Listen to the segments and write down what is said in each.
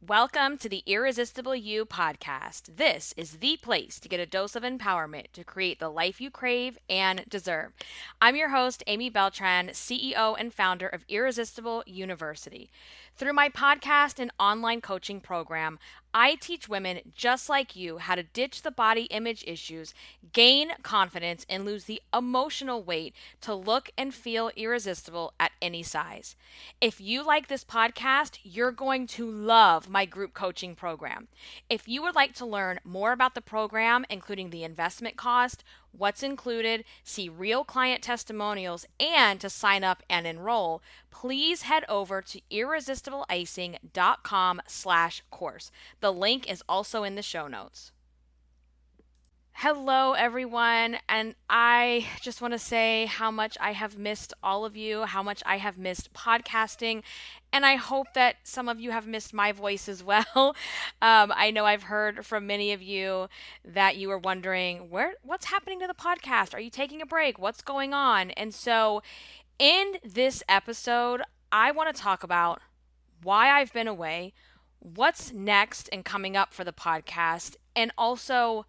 Welcome to the Irresistible You podcast. This is the place to get a dose of empowerment to create the life you crave and deserve. I'm your host, Amy Beltran, CEO and founder of Irresistible University. Through my podcast and online coaching program, I teach women just like you how to ditch the body image issues, gain confidence, and lose the emotional weight to look and feel irresistible at any size. If you like this podcast, you're going to love my group coaching program. If you would like to learn more about the program, including the investment cost, what's included, see real client testimonials, and to sign up and enroll, please head over to irresistibleicing.com/course. The link is also in the show notes. Hello, everyone, and I just want to say how much I have missed all of you, how much I have missed podcasting, and I hope that some of you have missed my voice as well. I know I've heard from many of you that you are wondering what's happening to the podcast? Are you taking a break? What's going on? And so, in this episode, I want to talk about why I've been away, what's next and coming up for the podcast, and also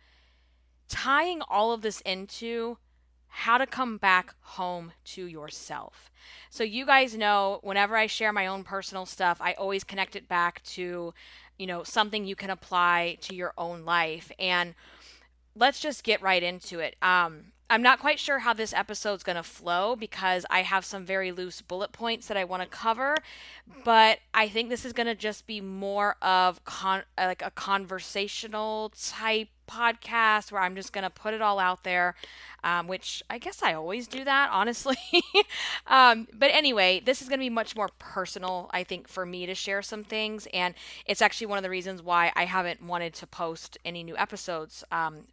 tying all of this into how to come back home to yourself. So you guys know whenever I share my own personal stuff, I always connect it back to, something you can apply to your own life. And let's just get right into it. I'm not quite sure how this episode's going to flow because I have some very loose bullet points that I want to cover, but I think this is going to just be more of like a conversational type podcast where I'm just going to put it all out there, which I guess I always do that, honestly. But anyway, this is going to be much more personal, I think, for me to share some things. And it's actually one of the reasons why I haven't wanted to post any new episodes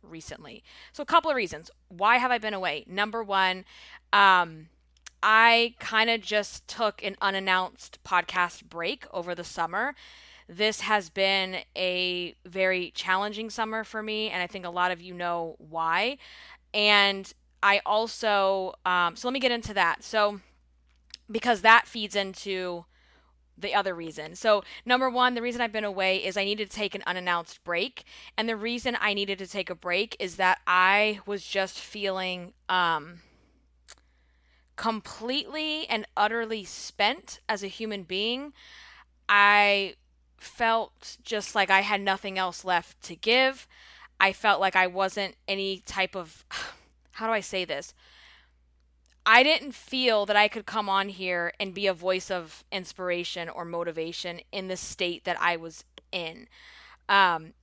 recently. So, a couple of reasons. Why have I been away? Number one, I kind of just took an unannounced podcast break over the summer. This has been a very challenging summer for me, and I think a lot of you know why. And I also, so let me get into that. So, because that feeds into the other reason. So, number one, the reason I've been away is I needed to take an unannounced break. And the reason I needed to take a break is that I was just feeling completely and utterly spent as a human being. I felt just like I had nothing else left to give. I felt like I wasn't any type of, how do I say this? I didn't feel that I could come on here and be a voice of inspiration or motivation in the state that I was in. Um,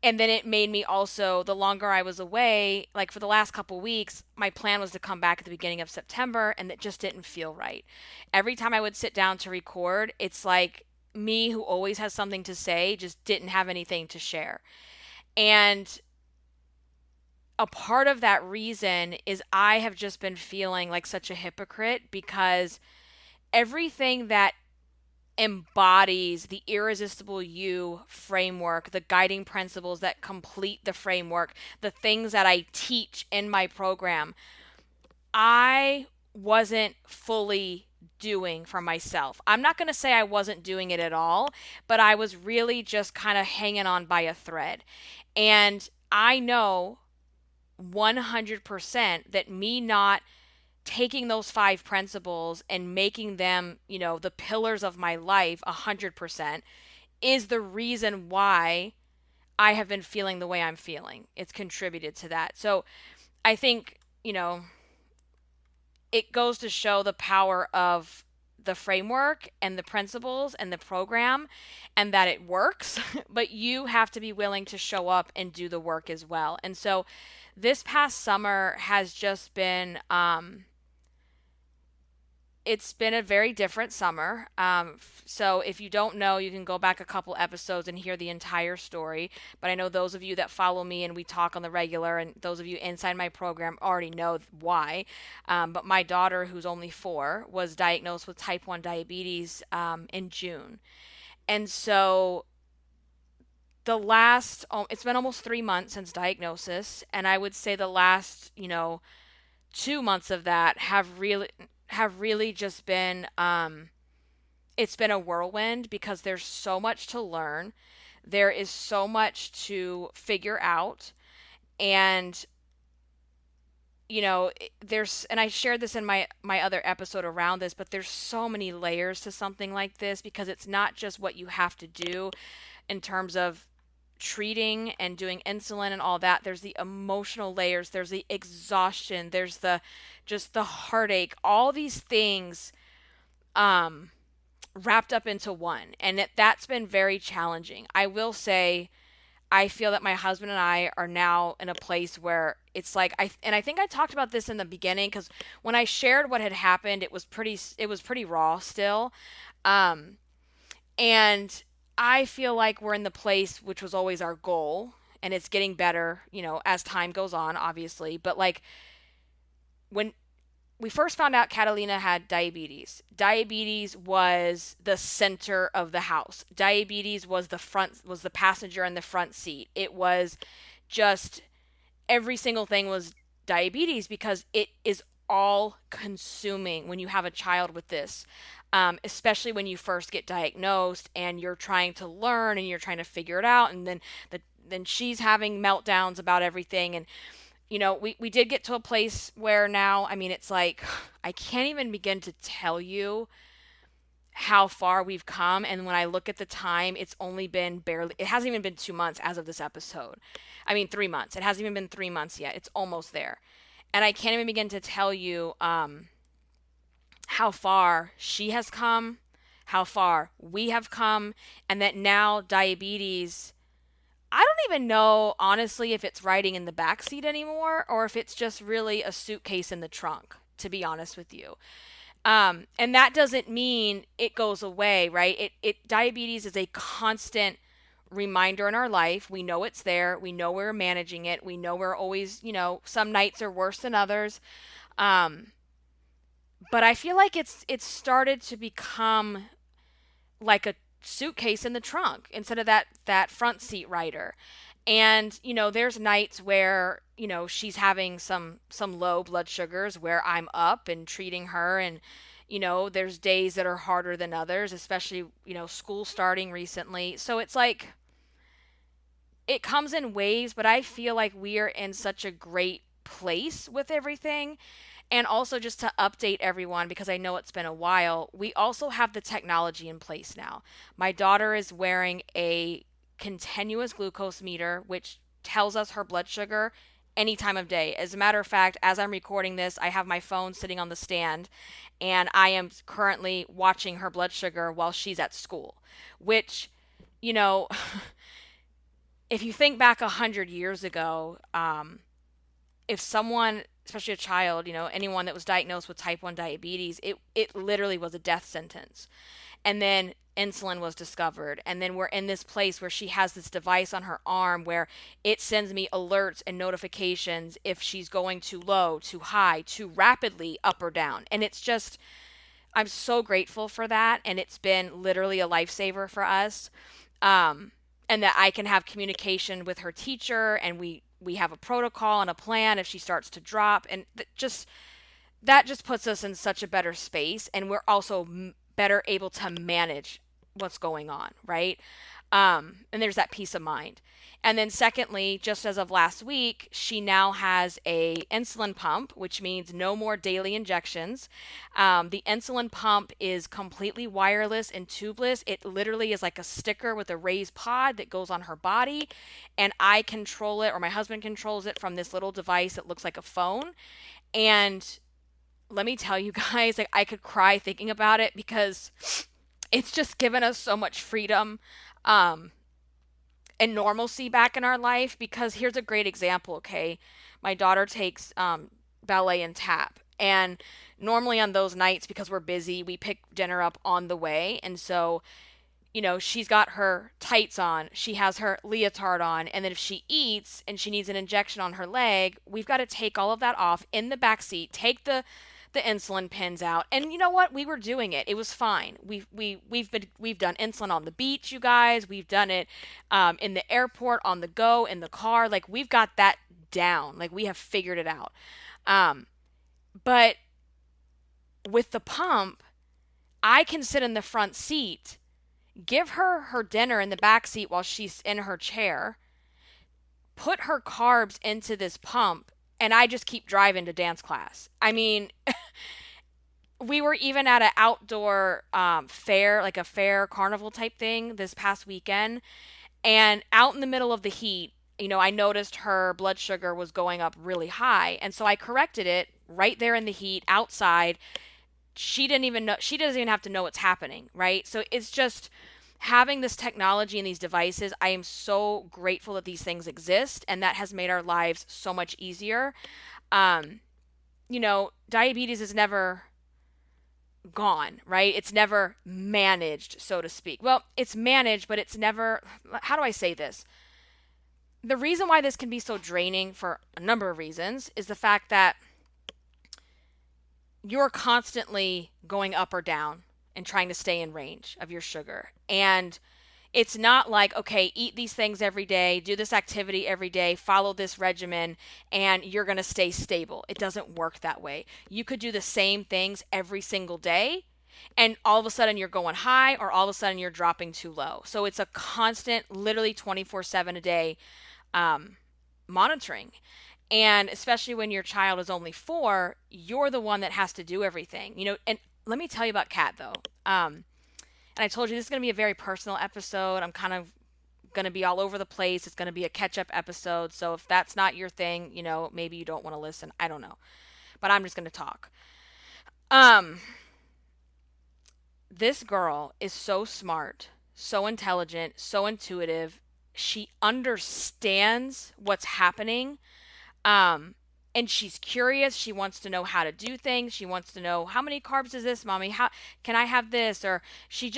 and then it made me also, the longer I was away, like for the last couple weeks, my plan was to come back at the beginning of September, and it just didn't feel right. Every time I would sit down to record, it's like me, who always has something to say, just didn't have anything to share. And a part of that reason is I have just been feeling like such a hypocrite because everything that embodies the irresistible you framework, the guiding principles that complete the framework, the things that I teach in my program, I wasn't fully doing for myself. I'm not going to say I wasn't doing it at all, but I was really just kind of hanging on by a thread. And I know 100% that me not taking those five principles and making them, the pillars of my life 100% is the reason why I have been feeling the way I'm feeling. It's contributed to that. So I think, it goes to show the power of the framework and the principles and the program and that it works, but you have to be willing to show up and do the work as well. And so this past summer has just been it's been a very different summer. So if you don't know, you can go back a couple episodes and hear the entire story. But I know those of you that follow me and we talk on the regular, and those of you inside my program already know why. But my daughter, who's only 4, was diagnosed with type 1 diabetes in June. And so it's been almost 3 months since diagnosis. And I would say the last, 2 months of that have really just been it's been a whirlwind because there's so much to learn. There is so much to figure out. And there's, and I shared this in my other episode around this, but there's so many layers to something like this because it's not just what you have to do in terms of treating and doing insulin and all that. There's the emotional layers, there's the exhaustion, there's the just the heartache, all these things um wrapped up into one. And that's been very challenging. I will say I feel that my husband and I are now in a place where it's like I think I talked about this in the beginning cuz when I shared what had happened, it was pretty raw still. Um and I feel like we're in the place which was always our goal, and it's getting better, as time goes on, obviously. But like when we first found out Catalina had diabetes, diabetes was the center of the house. Diabetes was the passenger in the front seat. It was just every single thing was diabetes because it is all consuming when you have a child with this, especially when you first get diagnosed and you're trying to learn and you're trying to figure it out. And then she's having meltdowns about everything. And, we did get to a place where now, I mean, it's like, I can't even begin to tell you how far we've come. And when I look at the time, it hasn't even been 2 months as of this episode. I mean, 3 months. It hasn't even been 3 months yet. It's almost there. And I can't even begin to tell you how far she has come, how far we have come, and that now diabetes, I don't even know, honestly, if it's riding in the back seat anymore or if it's just really a suitcase in the trunk, to be honest with you. And that doesn't mean it goes away, right? Diabetes is a constant reminder in our life. We know it's there. We know we're managing it. We know we're always, some nights are worse than others. Um, but I feel like it's started to become like a suitcase in the trunk instead of that front seat rider. And there's nights where she's having some low blood sugars where I'm up and treating her. And there's days that are harder than others, especially school starting recently. So it's like it comes in waves, but I feel like we are in such a great place with everything. And also, just to update everyone, because I know it's been a while, we also have the technology in place now. My daughter is wearing a continuous glucose meter, which tells us her blood sugar any time of day. As a matter of fact, as I'm recording this, I have my phone sitting on the stand, and I am currently watching her blood sugar while she's at school, which, you know, if you think back 100 years ago, if someone, especially a child, anyone that was diagnosed with type 1 diabetes, it literally was a death sentence. And then insulin was discovered. And then we're in this place where she has this device on her arm where it sends me alerts and notifications if she's going too low, too high, too rapidly, up or down. And it's just, I'm so grateful for that. And it's been literally a lifesaver for us. And that I can have communication with her teacher, and we have a protocol and a plan if she starts to drop. And that just puts us in such a better space, and we're also better able to manage what's going on, right? And there's that peace of mind. And then secondly, just as of last week, she now has a insulin pump, which means no more daily injections. The insulin pump is completely wireless and tubeless. It literally is like a sticker with a raised pod that goes on her body, and I control it, or my husband controls it from this little device that looks like a phone. And let me tell you guys, like, I could cry thinking about it because it's just given us so much freedom. And normalcy back in our life. Because here's a great example, okay? My daughter takes ballet and tap. And normally on those nights, because we're busy, we pick dinner up on the way. And so, she's got her tights on, she has her leotard on, and then if she eats and she needs an injection on her leg, we've got to take all of that off in the back seat, take the insulin pins out. And you know what? We were doing it. It was fine. We've done insulin on the beach, you guys. We've done it in the airport, on the go, in the car. Like, we've got that down. Like, we have figured it out. But with the pump, I can sit in the front seat, give her her dinner in the back seat while she's in her chair, put her carbs into this pump, and I just keep driving to dance class. I mean, we were even at an outdoor fair, like a fair carnival type thing this past weekend. And out in the middle of the heat, I noticed her blood sugar was going up really high. And so I corrected it right there in the heat outside. She doesn't even have to know what's happening, right? So it's just having this technology and these devices. I am so grateful that these things exist, and that has made our lives so much easier. Um, Diabetes is never gone, right? It's never managed, so to speak. Well, it's managed, but it's never, how do I say this? The reason why this can be so draining for a number of reasons is the fact that you're constantly going up or down and trying to stay in range of your sugar. And it's not like, okay, eat these things every day, do this activity every day, follow this regimen, and you're going to stay stable. It doesn't work that way. You could do the same things every single day, and all of a sudden you're going high, or all of a sudden you're dropping too low. So it's a constant, literally 24/7 a day monitoring. And especially when your child is only 4, you're the one that has to do everything. And let me tell you about Kat, though. And I told you this is going to be a very personal episode. I'm kind of going to be all over the place. It's going to be a catch-up episode. So if that's not your thing, maybe you don't want to listen. I don't know. But I'm just going to talk. This girl is so smart, so intelligent, so intuitive. She understands what's happening. And she's curious. She wants to know how to do things. She wants to know, how many carbs is this, mommy? How can I have this? Or she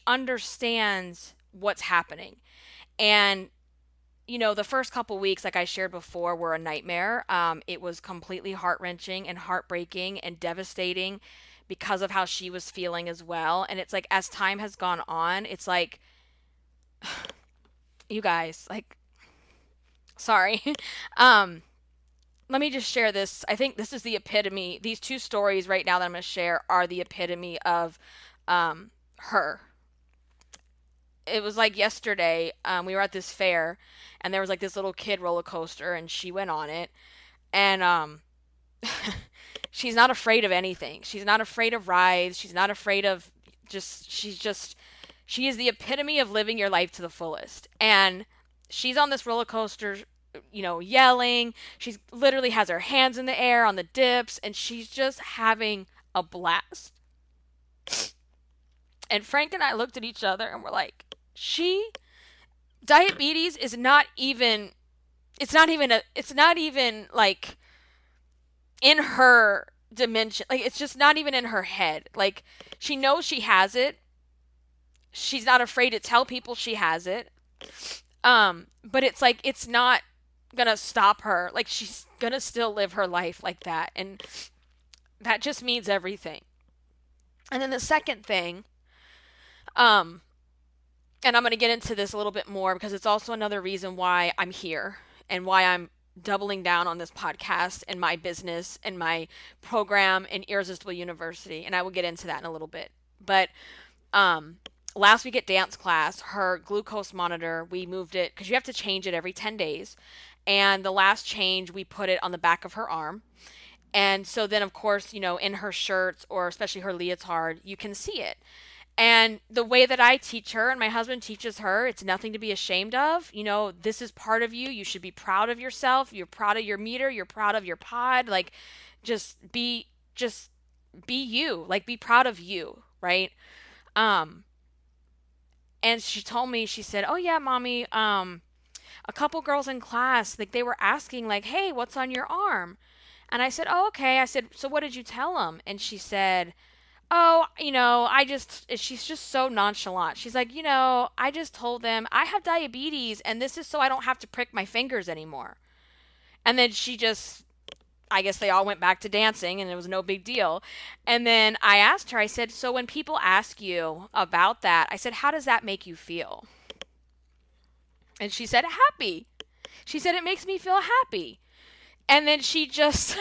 understands what's happening. And, the first couple weeks, like I shared before, were a nightmare. It was completely heart-wrenching and heartbreaking and devastating because of how she was feeling as well. And it's like, as time has gone on, it's like, you guys, like, sorry. Let me just share this. I think this is the epitome. These two stories right now that I'm going to share are the epitome of her. It was like yesterday. We were at this fair, and there was like this little kid roller coaster, and she went on it. And she's not afraid of anything. She's not afraid of rides. She's not afraid of she is the epitome of living your life to the fullest. And she's on this roller coaster, yelling. She's literally has her hands in the air on the dips, and she's just having a blast. And Frank and I looked at each other and we're like, diabetes is not even, it's not even like in her dimension. Like, it's just not even in her head. Like, she knows she has it. She's not afraid to tell people she has it. But it's like, it's not gonna stop her. Like, she's gonna still live her life like that, and that just means everything. And then the second thing, and I'm gonna get into this a little bit more because it's also another reason why I'm here and why I'm doubling down on this podcast and my business and my program in Irresistible University, and I will get into that in a little bit. But last week at dance class, her glucose monitor, we moved it because you have to change it every 10 days. And the last change, we put it on the back of her arm. And so then, of course, in her shirts, or especially her leotard, you can see it. And the way that I teach her and my husband teaches her, it's nothing to be ashamed of. This is part of you. You should be proud of yourself. You're proud of your meter. You're proud of your pod. Like, just be you. Like, be proud of you, right? And she told me, she said, "Oh yeah, mommy, a couple girls in class, like, they were asking, like, hey, what's on your arm?" And I said, "Oh, okay." I said, "So what did you tell them?" And she said, "Oh, she's just so nonchalant. She's like, I just told them I have diabetes, and this is so I don't have to prick my fingers anymore." And then I guess they all went back to dancing, and it was no big deal. And then I asked her, I said, "So when people ask you about that," I said, "how does that make you feel?" And she said, "Happy." She said, "It makes me feel happy." And then she just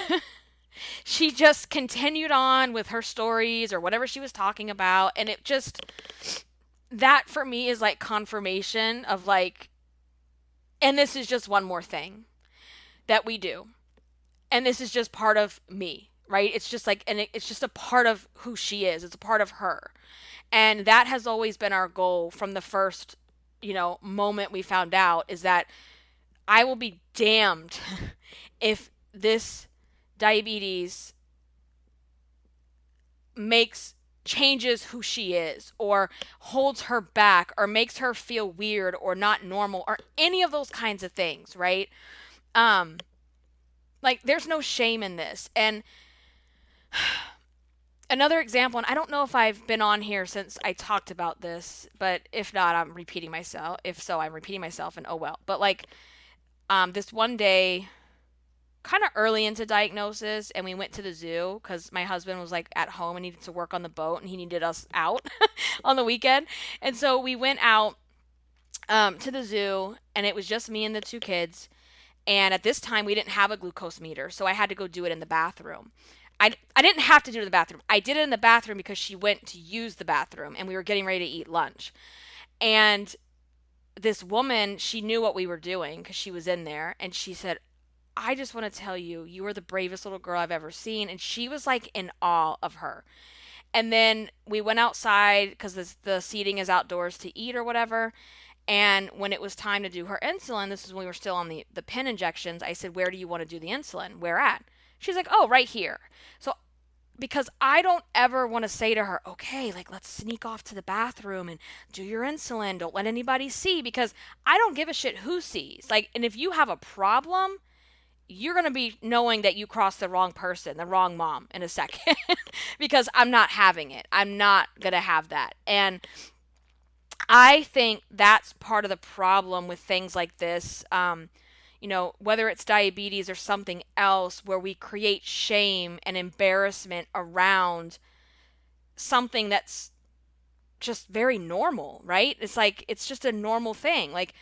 She just continued on with her stories or whatever she was talking about. And it just, that for me is like confirmation of like, and this is just one more thing that we do. And this is just part of me, right? It's just like, and it's just a part of who she is. It's a part of her. And that has always been our goal from the first, moment we found out, is that I will be damned if this diabetes makes changes who she is or holds her back or makes her feel weird or not normal or any of those kinds of things, right? Um like there's no shame in this. And another example, and I don't know if I've been on here since I talked about this, but if not, I'm repeating myself. If so, I'm repeating myself, and oh well. But like this one day, kind of early into diagnosis, and we went to the zoo because my husband was like at home and needed to work on the boat and he needed us out on the weekend. And so we went out to the zoo, and it was just me and the two kids. And at this time, we didn't have a glucose meter, so I had to go do it in the bathroom. I didn't have to do it in the bathroom. I did it in the bathroom because she went to use the bathroom and we were getting ready to eat lunch. And this woman, she knew what we were doing because she was in there, and she said, I just want to tell you, you are the bravest little girl I've ever seen. And she was like in awe of her. And then we went outside because the seating is outdoors to eat or whatever. And when it was time to do her insulin, this is when we were still on the pen injections, I said, where do you want to do the insulin? Where at? She's like, oh, right here. So because I don't ever want to say to her, okay, like let's sneak off to the bathroom and do your insulin. Don't let anybody see, because I don't give a shit who sees. Like, and if you have a problem, you're going to be knowing that you crossed the wrong person, the wrong mom in a second, because I'm not having it. I'm not going to have that. And I think that's part of the problem with things like this. Whether it's diabetes or something else, where we create shame and embarrassment around something that's just very normal, right? It's like, it's just a normal thing. Like,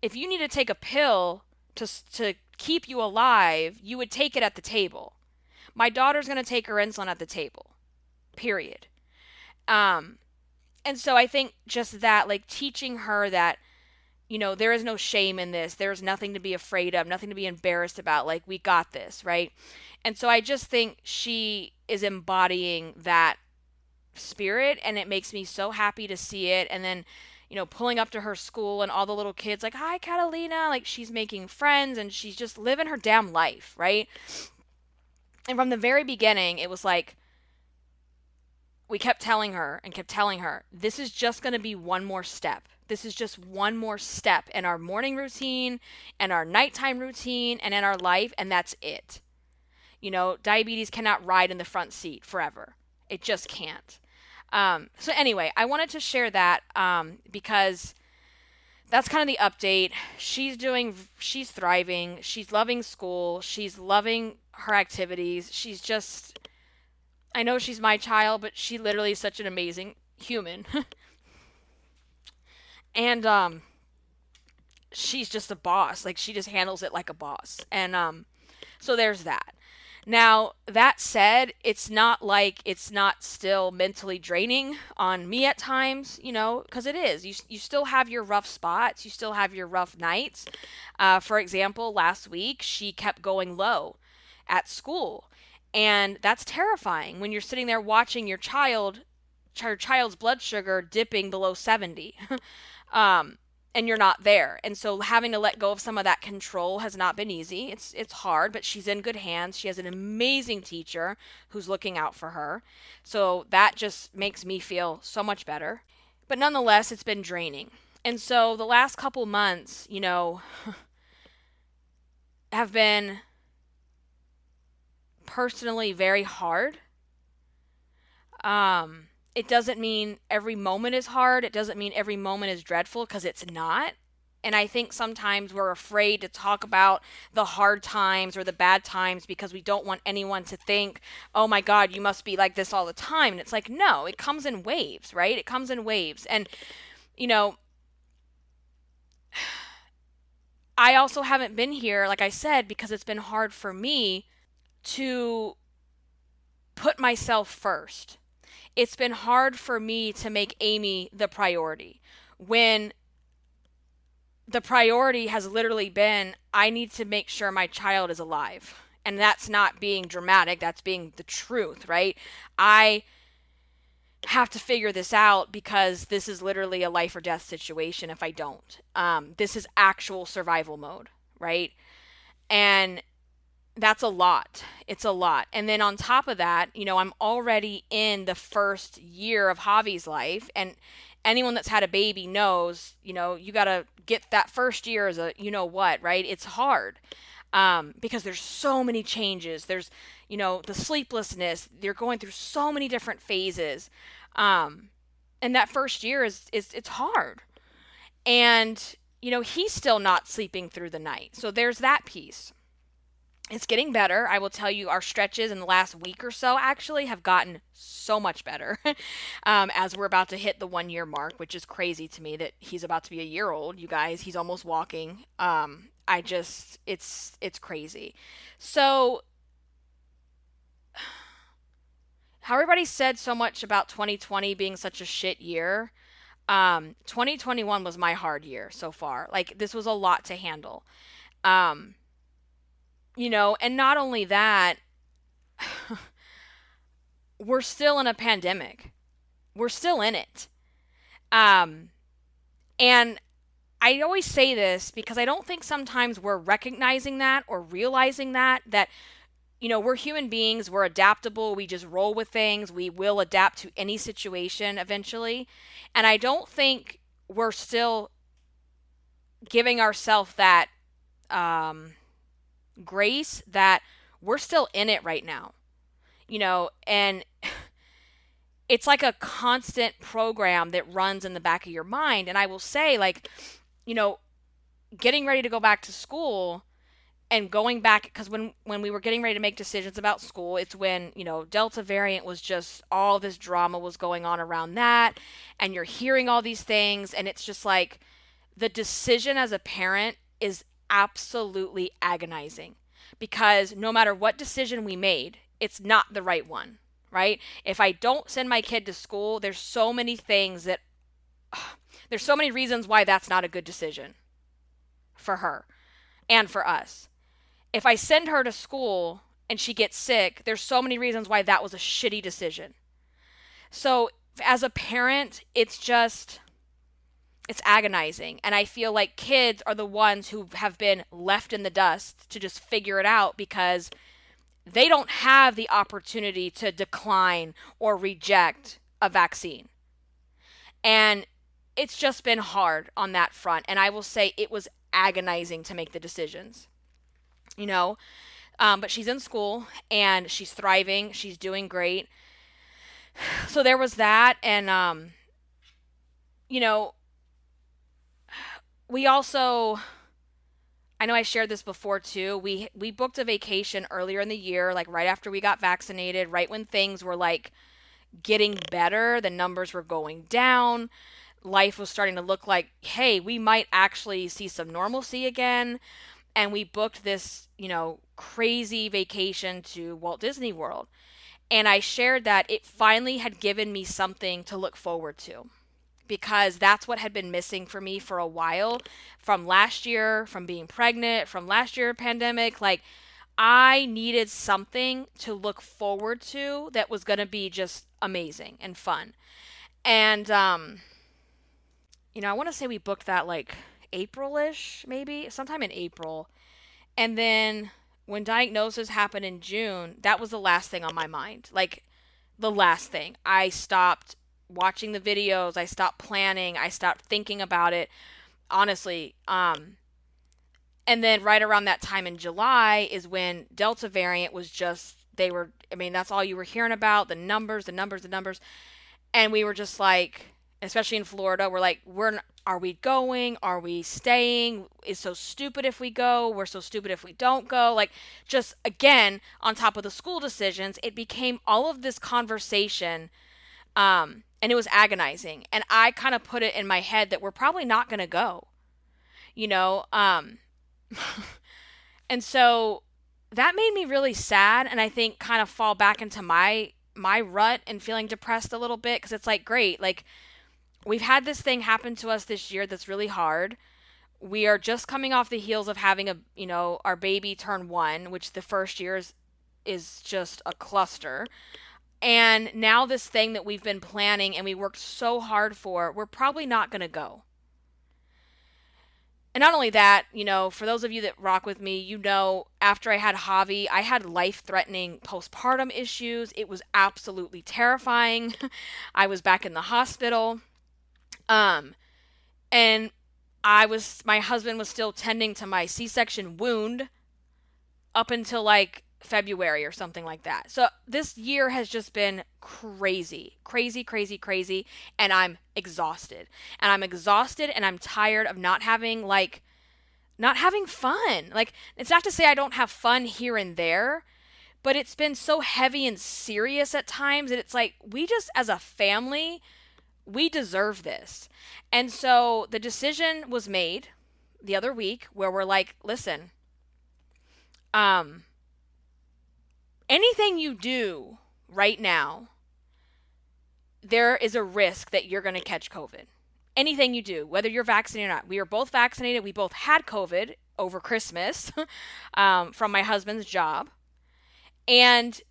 if you need to take a pill to keep you alive, you would take it at the table. My daughter's going to take her insulin at the table, period. And so I think just that, like teaching her that, there is no shame in this. There's nothing to be afraid of, nothing to be embarrassed about. Like, we got this, right? And so I just think she is embodying that spirit, and it makes me so happy to see it. And then, pulling up to her school and all the little kids like, hi, Catalina. Like, she's making friends and she's just living her damn life, right? And from the very beginning, it was like, we kept telling her, this is just going to be one more step. This is just one more step in our morning routine and our nighttime routine and in our life, and that's it. Diabetes cannot ride in the front seat forever. It just can't. So anyway, I wanted to share that because that's kind of the update. She's thriving. She's loving school. She's loving her activities. She's just, I know she's my child, but she literally is such an amazing human. And she's just a boss. Like, she just handles it like a boss. And so there's that. Now, that said, it's not like it's not still mentally draining on me at times, because it is. You still have your rough spots. You still have your rough nights. For example, last week, she kept going low at school. And that's terrifying when you're sitting there watching your child's blood sugar dipping below 70. And you're not there. And so having to let go of some of that control has not been easy. It's hard, but she's in good hands. She has an amazing teacher who's looking out for her. So that just makes me feel so much better. But nonetheless, it's been draining. And so the last couple months, have been personally very hard. It doesn't mean every moment is hard. It doesn't mean every moment is dreadful, because it's not. And I think sometimes we're afraid to talk about the hard times or the bad times because we don't want anyone to think, oh my God, you must be like this all the time. And it's like, no, it comes in waves, right? It comes in waves. And, I also haven't been here, like I said, because it's been hard for me to put myself first. It's been hard for me to make Amy the priority when the priority has literally been I need to make sure my child is alive. And that's not being dramatic, that's being the truth, right? I have to figure this out because this is literally a life or death situation if I don't. This is actual survival mode, right? And that's a lot. It's a lot. And then on top of that, I'm already in the first year of Javi's life. And anyone that's had a baby knows, you got to get that first year as a, what, right? It's hard because there's so many changes. There's, the sleeplessness. You're going through so many different phases. And that first year is it's hard. And, he's still not sleeping through the night. So there's that piece. It's getting better. I will tell you, our stretches in the last week or so actually have gotten so much better as we're about to hit the 1 year mark, which is crazy to me that he's about to be a year old. You guys, he's almost walking. It's crazy. So, how everybody said so much about 2020 being such a shit year. 2021 was my hard year so far. Like, this was a lot to handle. Um, and not only that, we're still in a pandemic. We're still in it. Um, and I always say this because I don't think sometimes we're recognizing that or realizing that, we're human beings, we're adaptable, we just roll with things, we will adapt to any situation eventually. And I don't think we're still giving ourselves that grace that we're still in it right now, and it's like a constant program that runs in the back of your mind. And I will say, like, getting ready to go back to school and going back, because when we were getting ready to make decisions about school, it's when, Delta variant was just, all this drama was going on around that, and you're hearing all these things, and it's just like, the decision as a parent is absolutely agonizing because no matter what decision we made, it's not the right one, right? If I don't send my kid to school, there's so many things that there's so many reasons why that's not a good decision for her and for us. If I send her to school and she gets sick, there's so many reasons why that was a shitty decision. So as a parent, it's agonizing. And I feel like kids are the ones who have been left in the dust to just figure it out because they don't have the opportunity to decline or reject a vaccine. And it's just been hard on that front. And I will say it was agonizing to make the decisions, but she's in school and she's thriving. She's doing great. So there was that. And, we also, I know I shared this before too. We booked a vacation earlier in the year, like right after we got vaccinated, right when things were like getting better, the numbers were going down. Life was starting to look like, hey, we might actually see some normalcy again. And we booked this, crazy vacation to Walt Disney World. And I shared that it finally had given me something to look forward to, because that's what had been missing for me for a while from last year, from being pregnant, from last year pandemic. Like, I needed something to look forward to that was going to be just amazing and fun. And, I want to say we booked that like April-ish, maybe sometime in April. And then when diagnosis happened in June, that was the last thing on my mind. Like, the last thing. I stopped watching the videos, I stopped planning, I stopped thinking about it, honestly. And then right around that time in July is when Delta variant was just, that's all you were hearing about, the numbers. And we were just like, especially in Florida, we're like, are we going? Are we staying? It's so stupid if we go. We're so stupid if we don't go. Like, just again, on top of the school decisions, it became all of this conversation. And it was agonizing. And I kind of put it in my head that we're probably not going to go, And so that made me really sad, and I think kind of fall back into my rut and feeling depressed a little bit, because it's like, great, like we've had this thing happen to us this year that's really hard. We are just coming off the heels of having our baby turn 1, which the first year is just a cluster. And now this thing that we've been planning and we worked so hard for, we're probably not going to go. And not only that, for those of you that rock with me, after I had Javi, I had life-threatening postpartum issues. It was absolutely terrifying. I was back in the hospital. And my husband was still tending to my C-section wound up until like February or something like that. So this year has just been crazy, crazy, crazy, crazy. And I'm exhausted. And I'm tired of not having fun. Like, it's not to say I don't have fun here and there, but it's been so heavy and serious at times that it's like, we just, as a family, we deserve this. And so the decision was made the other week where we're like, listen, anything you do right now, there is a risk that you're going to catch COVID. Anything you do, whether you're vaccinated or not. We are both vaccinated. We both had COVID over Christmas from my husband's job. And,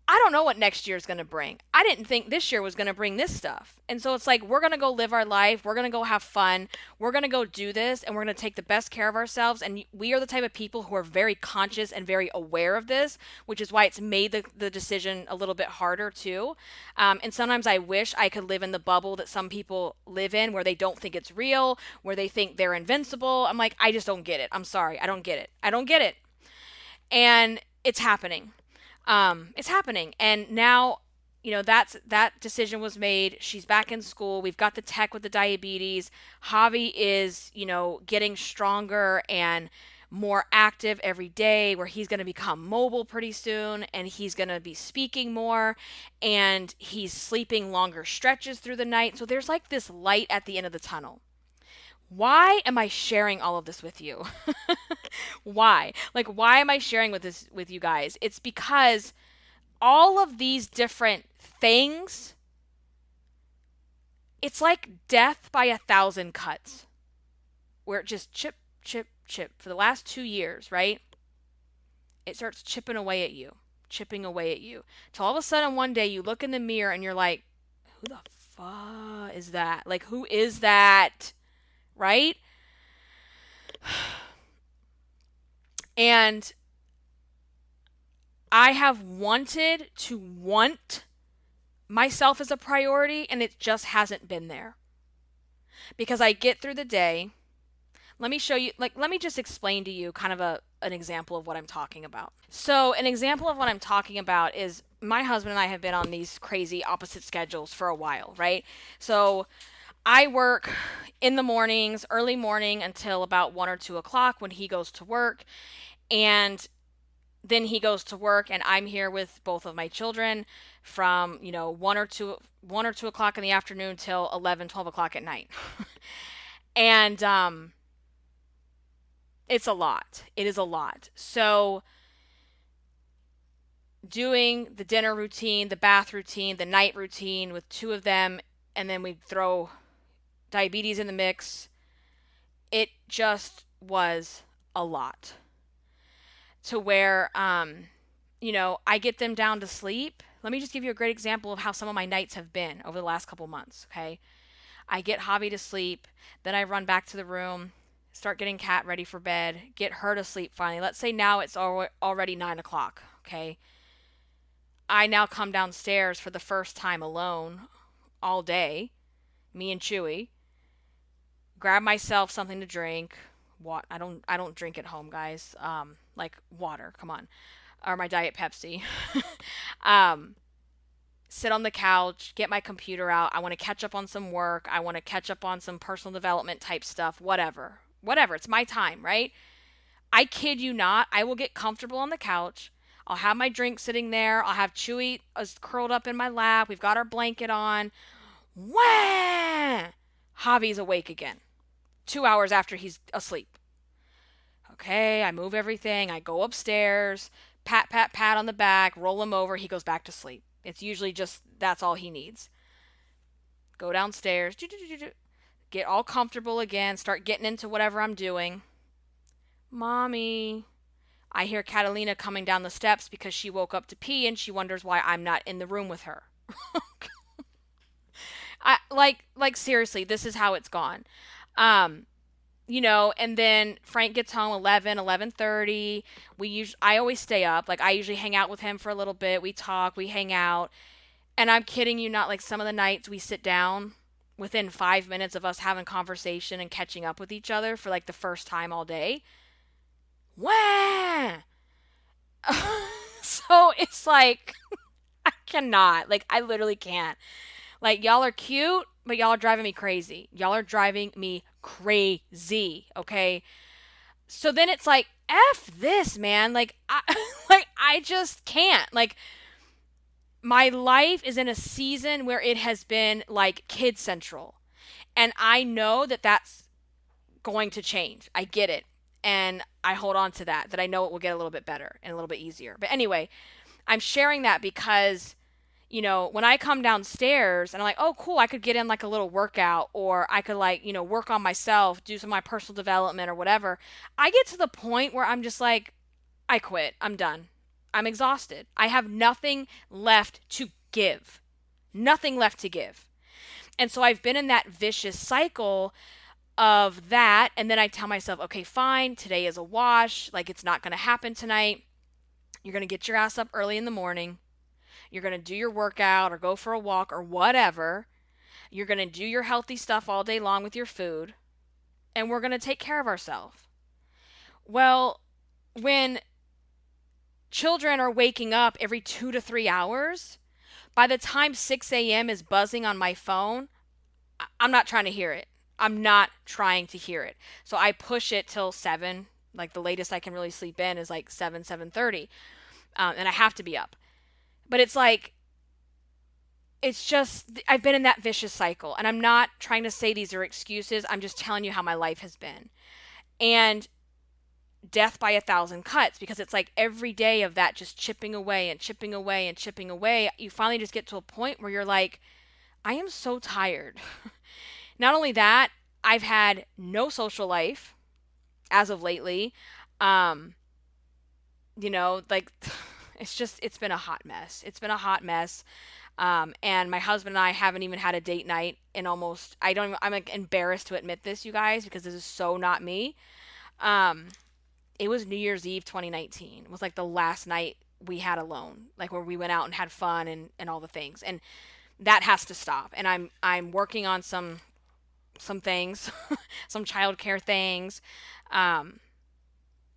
I don't know what next year is going to bring. I didn't think this year was going to bring this stuff. And so it's like, we're going to go live our life. We're going to go have fun. We're going to go do this, and we're going to take the best care of ourselves. And we are the type of people who are very conscious and very aware of this, which is why it's made the decision a little bit harder too. And sometimes I wish I could live in the bubble that some people live in, where they don't think it's real, where they think they're invincible. I'm like, I just don't get it. I'm sorry. I don't get it. I don't get it. And it's happening. It's happening. And now, that decision was made. She's back in school. We've got the tech with the diabetes. Javi is, getting stronger and more active every day, where he's going to become mobile pretty soon, and he's going to be speaking more, and he's sleeping longer stretches through the night. So there's like this light at the end of the tunnel. Why am I sharing all of this with you? Why? Like, why am I sharing with you guys? It's because all of these different things, it's like death by 1,000 cuts, where it just chip, chip, chip for the last 2 years, right? It starts chipping away at you, till all of a sudden one day you look in the mirror and you're like, who the fuck is that? Like, who is that? Right? And I have wanted to want myself as a priority, and it just hasn't been there. Because I get through the day. Let me show you, let me just explain to you kind of an example of what I'm talking about. So an example of what I'm talking about is, my husband and I have been on these crazy opposite schedules for a while, right? So I work in the mornings, early morning, until about 1 or 2 o'clock when he goes to work. And then he goes to work, and I'm here with both of my children from, 1 or 2 o'clock in the afternoon till 11, 12 o'clock at night. And it's a lot. It is a lot. So doing the dinner routine, the bath routine, the night routine with 2 of them, and then we throw diabetes in the mix, it just was a lot. To where, I get them down to sleep. Let me just give you a great example of how some of my nights have been over the last couple months, okay? I get Javi to sleep, then I run back to the room, start getting Kat ready for bed, get her to sleep finally. Let's say now it's already 9 o'clock, okay? I now come downstairs for the first time alone all day, me and Chewy, grab myself something to drink. I don't drink at home, guys. Like water, come on, or my Diet Pepsi. Sit on the couch, get my computer out. I want to catch up on some work. I want to catch up on some personal development type stuff. Whatever. It's my time, right? I kid you not. I will get comfortable on the couch. I'll have my drink sitting there. I'll have Chewy curled up in my lap. We've got our blanket on. Wah! Javi's awake again. 2 hours after he's asleep. Okay, I move everything. I go upstairs, pat, pat, pat on the back, roll him over. He goes back to sleep. It's usually just that's all he needs. Go downstairs, get all comfortable again, start getting into whatever I'm doing. Mommy, I hear Catalina coming down the steps because she woke up to pee and she wonders why I'm not in the room with her. I seriously, this is how it's gone. Um, and then Frank gets home 11:30. I always stay up. Like I usually hang out with him for a little bit. We talk, we hang out. And I'm kidding you not, like some of the nights we sit down within 5 minutes of us having conversation and catching up with each other for like the first time all day. Wah! So it's like I cannot. Like I literally can't. Like y'all are cute, but y'all are driving me crazy. Y'all are driving me crazy, okay? So then it's like F this, man. Like I like I just can't. Like my life is in a season where it has been like kid central. And I know that that's going to change. I get it. And I hold on to that I know it will get a little bit better and a little bit easier. But anyway, I'm sharing that because when I come downstairs and I'm like, oh, cool, I could get in like a little workout or I could like, work on myself, do some of my personal development or whatever. I get to the point where I'm just like, I quit. I'm done. I'm exhausted. I have nothing left to give. Nothing left to give. And so I've been in that vicious cycle of that. And then I tell myself, okay, fine, today is a wash. Like it's not going to happen tonight. You're going to get your ass up early in the morning. You're going to do your workout or go for a walk or whatever. You're going to do your healthy stuff all day long with your food. And we're going to take care of ourselves. Well, when children are waking up every 2 to 3 hours, by the time 6 a.m. is buzzing on my phone, I'm not trying to hear it. I'm not trying to hear it. So I push it till 7. Like the latest I can really sleep in is like 7:30. And I have to be up. But it's like, it's just, I've been in that vicious cycle. And I'm not trying to say these are excuses. I'm just telling you how my life has been. And death by 1,000 cuts, because it's like every day of that just chipping away and chipping away and chipping away, you finally just get to a point where you're like, I am so tired. Not only that, I've had no social life as of lately. Um, like it's been a hot mess. It's been a hot mess. And my husband and I haven't even had a date night in almost, I'm like embarrassed to admit this, you guys, because this is so not me. Um, it was New Year's Eve 2019. It was like the last night we had alone, like where we went out and had fun and all the things. And that has to stop. And I'm working on some things, some childcare things,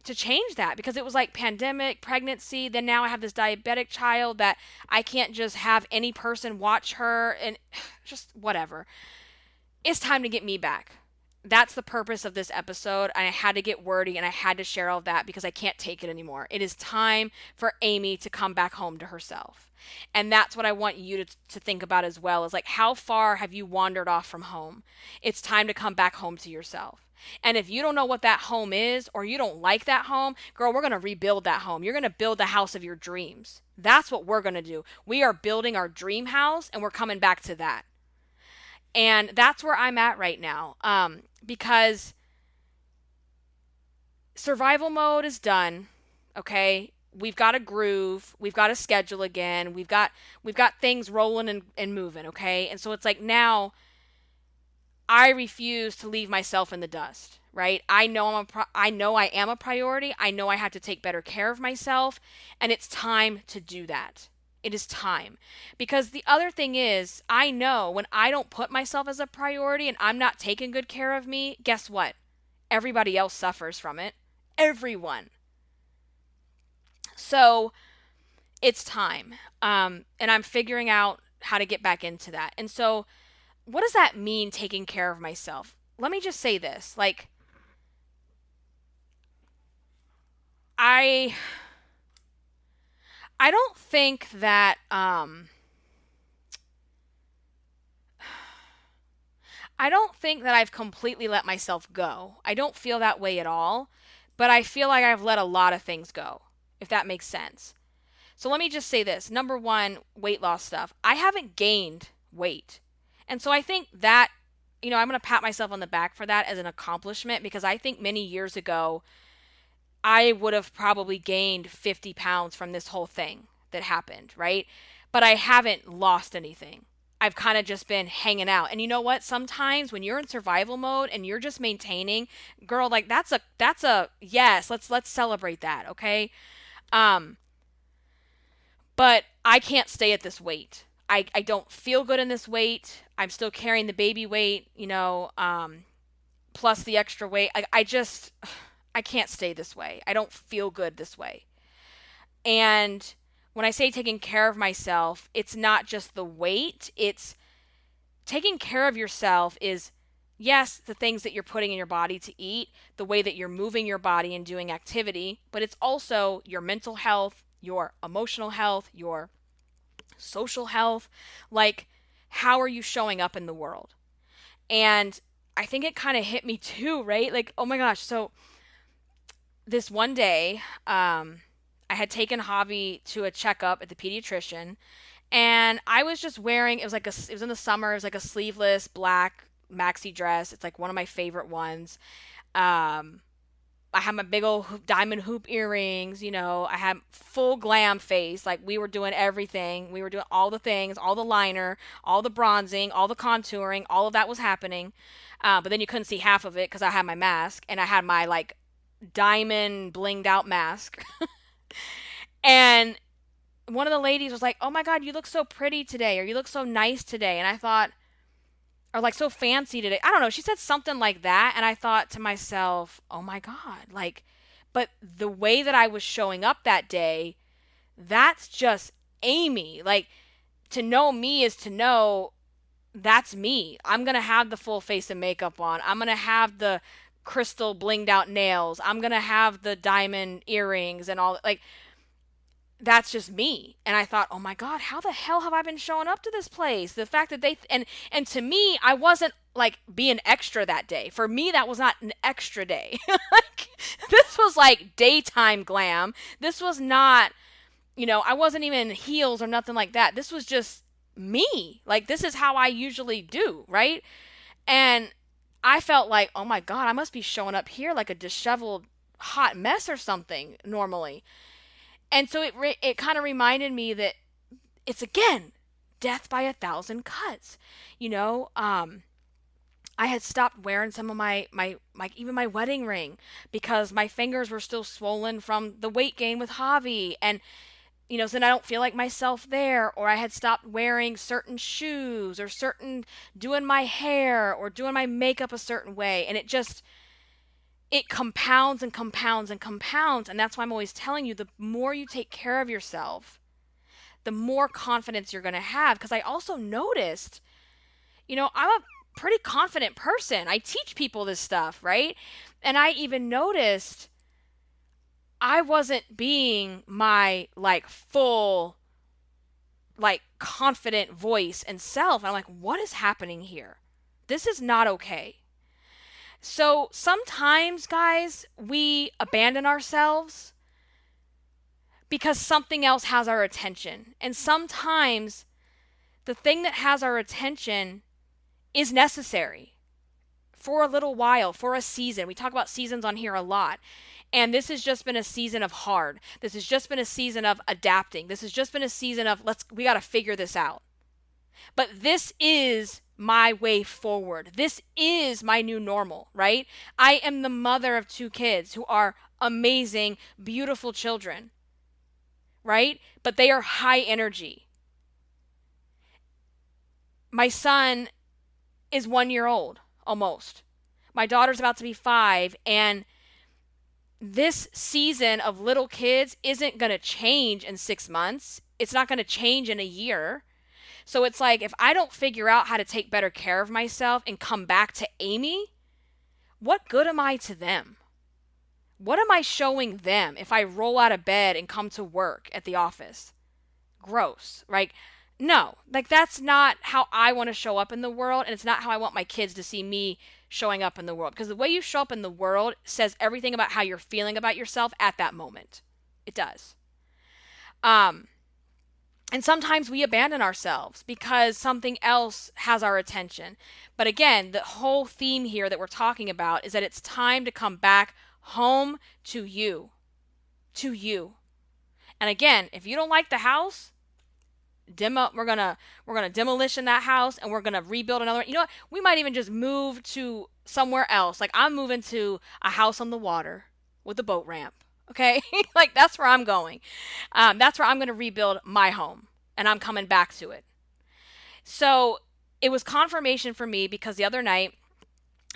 to change that, because it was like pandemic, pregnancy, then now I have this diabetic child that I can't just have any person watch her and just whatever. It's time to get me back. That's the purpose of this episode. And I had to get wordy and I had to share all of that because I can't take it anymore. It is time for Amy to come back home to herself. And that's what I want you to think about as well, is like, how far have you wandered off from home? It's time to come back home to yourself. And if you don't know what that home is, or you don't like that home, girl, we're going to rebuild that home. You're going to build the house of your dreams. That's what we're going to do. We are building our dream house and we're coming back to that. And that's where I'm at right now. Because survival mode is done. Okay. We've got a groove. We've got a schedule again. We've got things rolling and moving. Okay. And so it's like, now I refuse to leave myself in the dust, right? I know I know I am a priority. I know I have to take better care of myself, and it's time to do that. It is time. Because the other thing is, I know when I don't put myself as a priority and I'm not taking good care of me, guess what? Everybody else suffers from it. Everyone. So it's time. And I'm figuring out how to get back into that. And so, what does that mean, taking care of myself? Let me just say this. Like, I don't think that I don't think that I've completely let myself go. I don't feel that way at all. but I feel like I've let a lot of things go, if that makes sense. So let me just say this. Number one, weight loss stuff. I haven't gained weight. And so I think that, I'm going to pat myself on the back for that as an accomplishment, because I think many years ago, I would have probably gained 50 pounds from this whole thing that happened, right? But I haven't lost anything. I've kind of just been hanging out. And you know what? Sometimes when you're in survival mode and you're just maintaining, girl, like that's a yes, let's celebrate that, okay? Um but I can't stay at this weight. I don't feel good in this weight. I'm still carrying the baby weight, plus the extra weight. I can't stay this way. I don't feel good this way. And when I say taking care of myself, it's not just the weight, it's taking care of yourself is, yes, the things that you're putting in your body to eat, the way that you're moving your body and doing activity, but it's also your mental health, your emotional health, your social health. Like, how are you showing up in the world? And I think it kind of hit me too, right? Like, oh my gosh. So this one day, I had taken Javi to a checkup at the pediatrician, and I was just wearing, it was in the summer, it was like a sleeveless black maxi dress. It's like one of my favorite ones. Um, I had my big old diamond hoop earrings, I had full glam face. Like, we were doing everything. We were doing all the things, all the liner, all the bronzing, all the contouring, all of that was happening. But then you couldn't see half of it because I had my mask, and I had my like diamond blinged out mask. And one of the ladies was like, "Oh my God, you look so pretty today," or "You look so nice today." And I thought, or like so fancy today. I don't know. She said something like that. And I thought to myself, oh my God, like, but the way that I was showing up that day, that's just Amy. Like, to know me is to know that's me. I'm going to have the full face of makeup on. I'm going to have the crystal blinged out nails. I'm going to have the diamond earrings and all. Like, that's just me. And I thought, oh my God, how the hell have I been showing up to this place? The fact that and to me, I wasn't like being extra that day. For me, that was not an extra day. Like, this was like daytime glam. This was not, I wasn't even in heels or nothing like that. This was just me. Like, this is how I usually do, right? And I felt like, oh my God, I must be showing up here like a disheveled hot mess or something normally. And so it kind of reminded me that it's, again, death by 1,000 cuts. I had stopped wearing some of my even my wedding ring because my fingers were still swollen from the weight gain with Javi. And, so then I don't feel like myself there. Or I had stopped wearing certain shoes or doing my hair or doing my makeup a certain way. And it compounds and compounds and compounds. And that's why I'm always telling you, the more you take care of yourself, the more confidence you're going to have. Because I also noticed, I'm a pretty confident person. I teach people this stuff, right? And I even noticed I wasn't being my like full, like confident voice and self. And I'm like, what is happening here? This is not okay. So sometimes, guys, we abandon ourselves because something else has our attention. And sometimes the thing that has our attention is necessary for a little while, for a season. We talk about seasons on here a lot. And this has just been a season of hard. This has just been a season of adapting. This has just been a season of we got to figure this out. But this is my way forward. This is my new normal, right? I am the mother of 2 kids who are amazing, beautiful children, right? But they are high energy. My son is 1 year old, almost. My daughter's about to be 5, and this season of little kids isn't going to change in 6 months. It's not going to change in a year. So it's like, if I don't figure out how to take better care of myself and come back to Amy, what good am I to them? What am I showing them if I roll out of bed and come to work at the office? Gross, right? No, like that's not how I want to show up in the world, and it's not how I want my kids to see me showing up in the world. Because the way you show up in the world says everything about how you're feeling about yourself at that moment. It does. Um, and sometimes we abandon ourselves because something else has our attention. But again, the whole theme here that we're talking about is that it's time to come back home to you. To you. And again, if you don't like the house, we're gonna demolition that house and we're gonna rebuild another. You know what? We might even just move to somewhere else. Like I'm moving to a house on the water with a boat ramp. Okay, like that's where I'm going. That's where I'm gonna rebuild my home, and I'm coming back to it. So it was confirmation for me because the other night,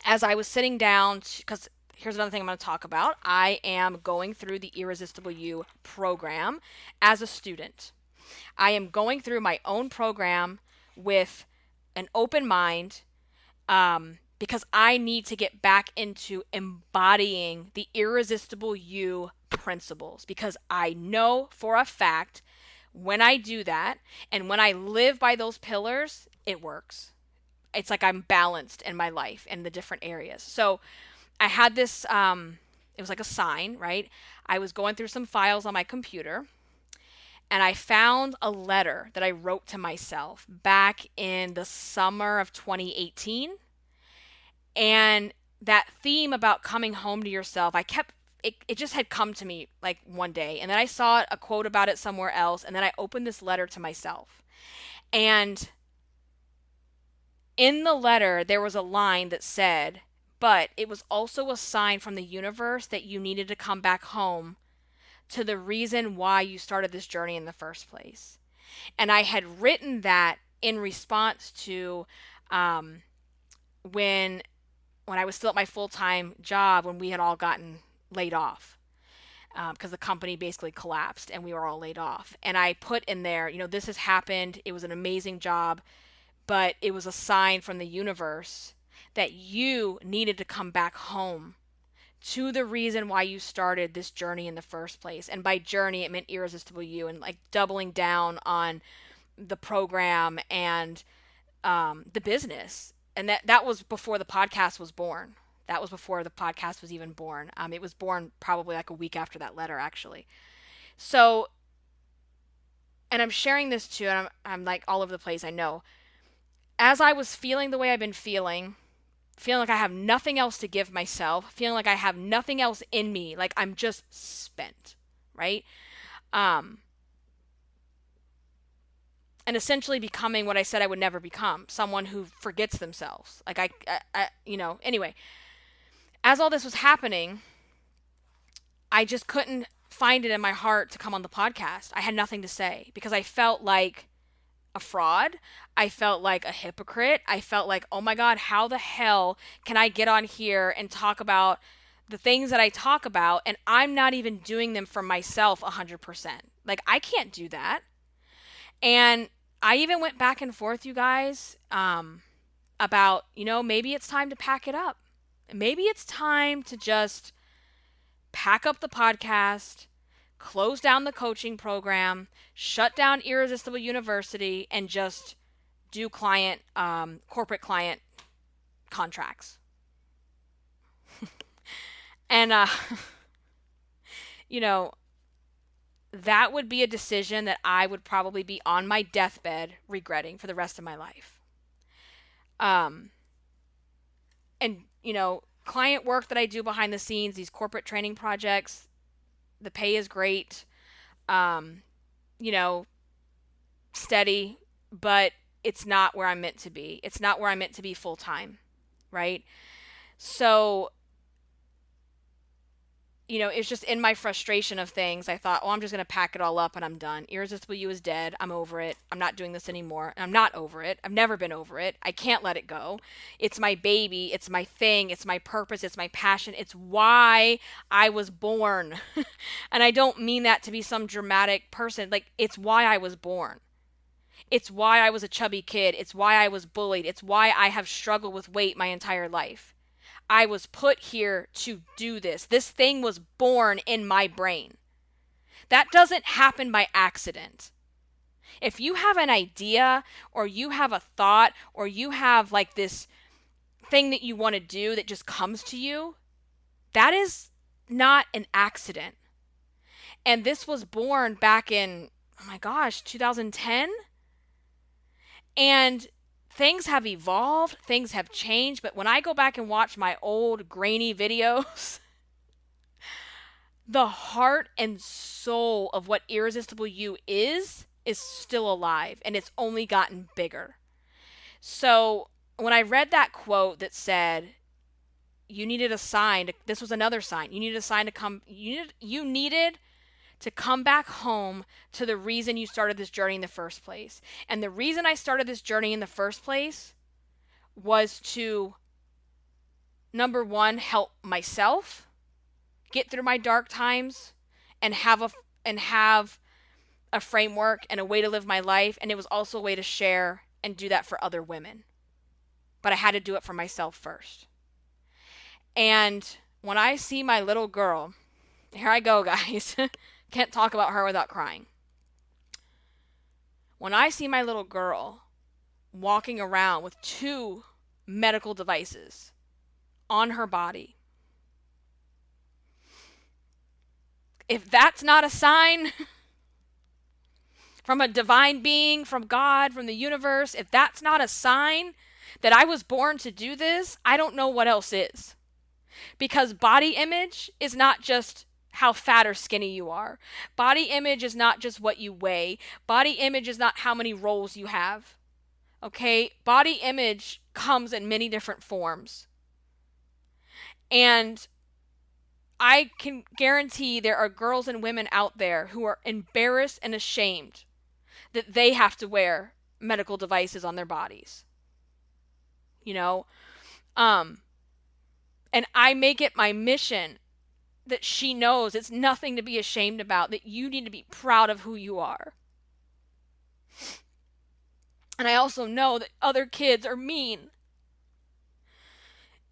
as I was sitting down, because here's another thing I'm going to talk about. I am going through the Irresistible You program as a student. I am going through my own program with an open mind because I need to get back into embodying the Irresistible You principles because I know for a fact when I do that and when I live by those pillars, it works. It's like I'm balanced in my life in the different areas. So I had this, it was like a sign, right? I was going through some files on my computer and I found a letter that I wrote to myself back in the summer of 2018. And that theme about coming home to yourself, it just had come to me like one day. And then I saw a quote about it somewhere else. And then I opened this letter to myself. And in the letter, there was a line that said, but it was also a sign from the universe that you needed to come back home to the reason why you started this journey in the first place. And I had written that in response to when I was still at my full-time job when we had all gotten laid off because the company basically collapsed and we were all laid off. And I put in there, this has happened. It was an amazing job, but it was a sign from the universe that you needed to come back home to the reason why you started this journey in the first place. And by journey, it meant Irresistible You and like doubling down on the program and the business. And that was before the podcast was born. That was before the podcast was even born. It was born probably like a week after that letter, actually. So, and I'm sharing this too, and I'm like all over the place, I know. As I was feeling the way I've been feeling like I have nothing else to give myself, feeling like I have nothing else in me, like I'm just spent, right? And essentially becoming what I said I would never become, someone who forgets themselves. Like anyway, as all this was happening, I just couldn't find it in my heart to come on the podcast. I had nothing to say because I felt like a fraud. I felt like a hypocrite. I felt like, oh my God, how the hell can I get on here and talk about the things that I talk about and I'm not even doing them for myself 100%. Like I can't do that. And I even went back and forth, you guys, about, maybe it's time to pack it up. Maybe it's time to just pack up the podcast, close down the coaching program, shut down Irresistible University, and just do corporate client contracts. And, that would be a decision that I would probably be on my deathbed regretting for the rest of my life. And, client work that I do behind the scenes, these corporate training projects, the pay is great, steady, but it's not where I'm meant to be. It's not where I'm meant to be full time, right? So, it's just in my frustration of things, I thought, I'm just going to pack it all up and I'm done. Irresistible You is dead. I'm over it. I'm not doing this anymore. And I'm not over it. I've never been over it. I can't let it go. It's my baby. It's my thing. It's my purpose. It's my passion. It's why I was born. And I don't mean that to be some dramatic person. Like, it's why I was born. It's why I was a chubby kid. It's why I was bullied. It's why I have struggled with weight my entire life. I was put here to do this. This thing was born in my brain. That doesn't happen by accident. If you have an idea or you have a thought or you have like this thing that you want to do that just comes to you, that is not an accident. And this was born back in, oh my gosh, 2010. And things have evolved, things have changed. But when I go back and watch my old grainy videos, the heart and soul of what Irresistible You is still alive, and it's only gotten bigger. So when I read that quote that said, you needed a sign, this was another sign. You needed a sign to come, you needed to come back home to the reason you started this journey in the first place. And the reason I started this journey in the first place was to, number one, help myself get through my dark times and have a framework and a way to live my life. And it was also a way to share and do that for other women. But I had to do it for myself first. And when I see my little girl, here I go, guys. Can't talk about her without crying. When I see my little girl walking around with 2 medical devices on her body, if that's not a sign from a divine being, from God, from the universe, if that's not a sign that I was born to do this, I don't know what else is. Because body image is not just how fat or skinny you are. Body image is not just what you weigh. Body image is not how many rolls you have. Okay? Body image comes in many different forms. And I can guarantee there are girls and women out there who are embarrassed and ashamed that they have to wear medical devices on their bodies. You know? And I make it my mission that she knows it's nothing to be ashamed about, that you need to be proud of who you are. And I also know that other kids are mean.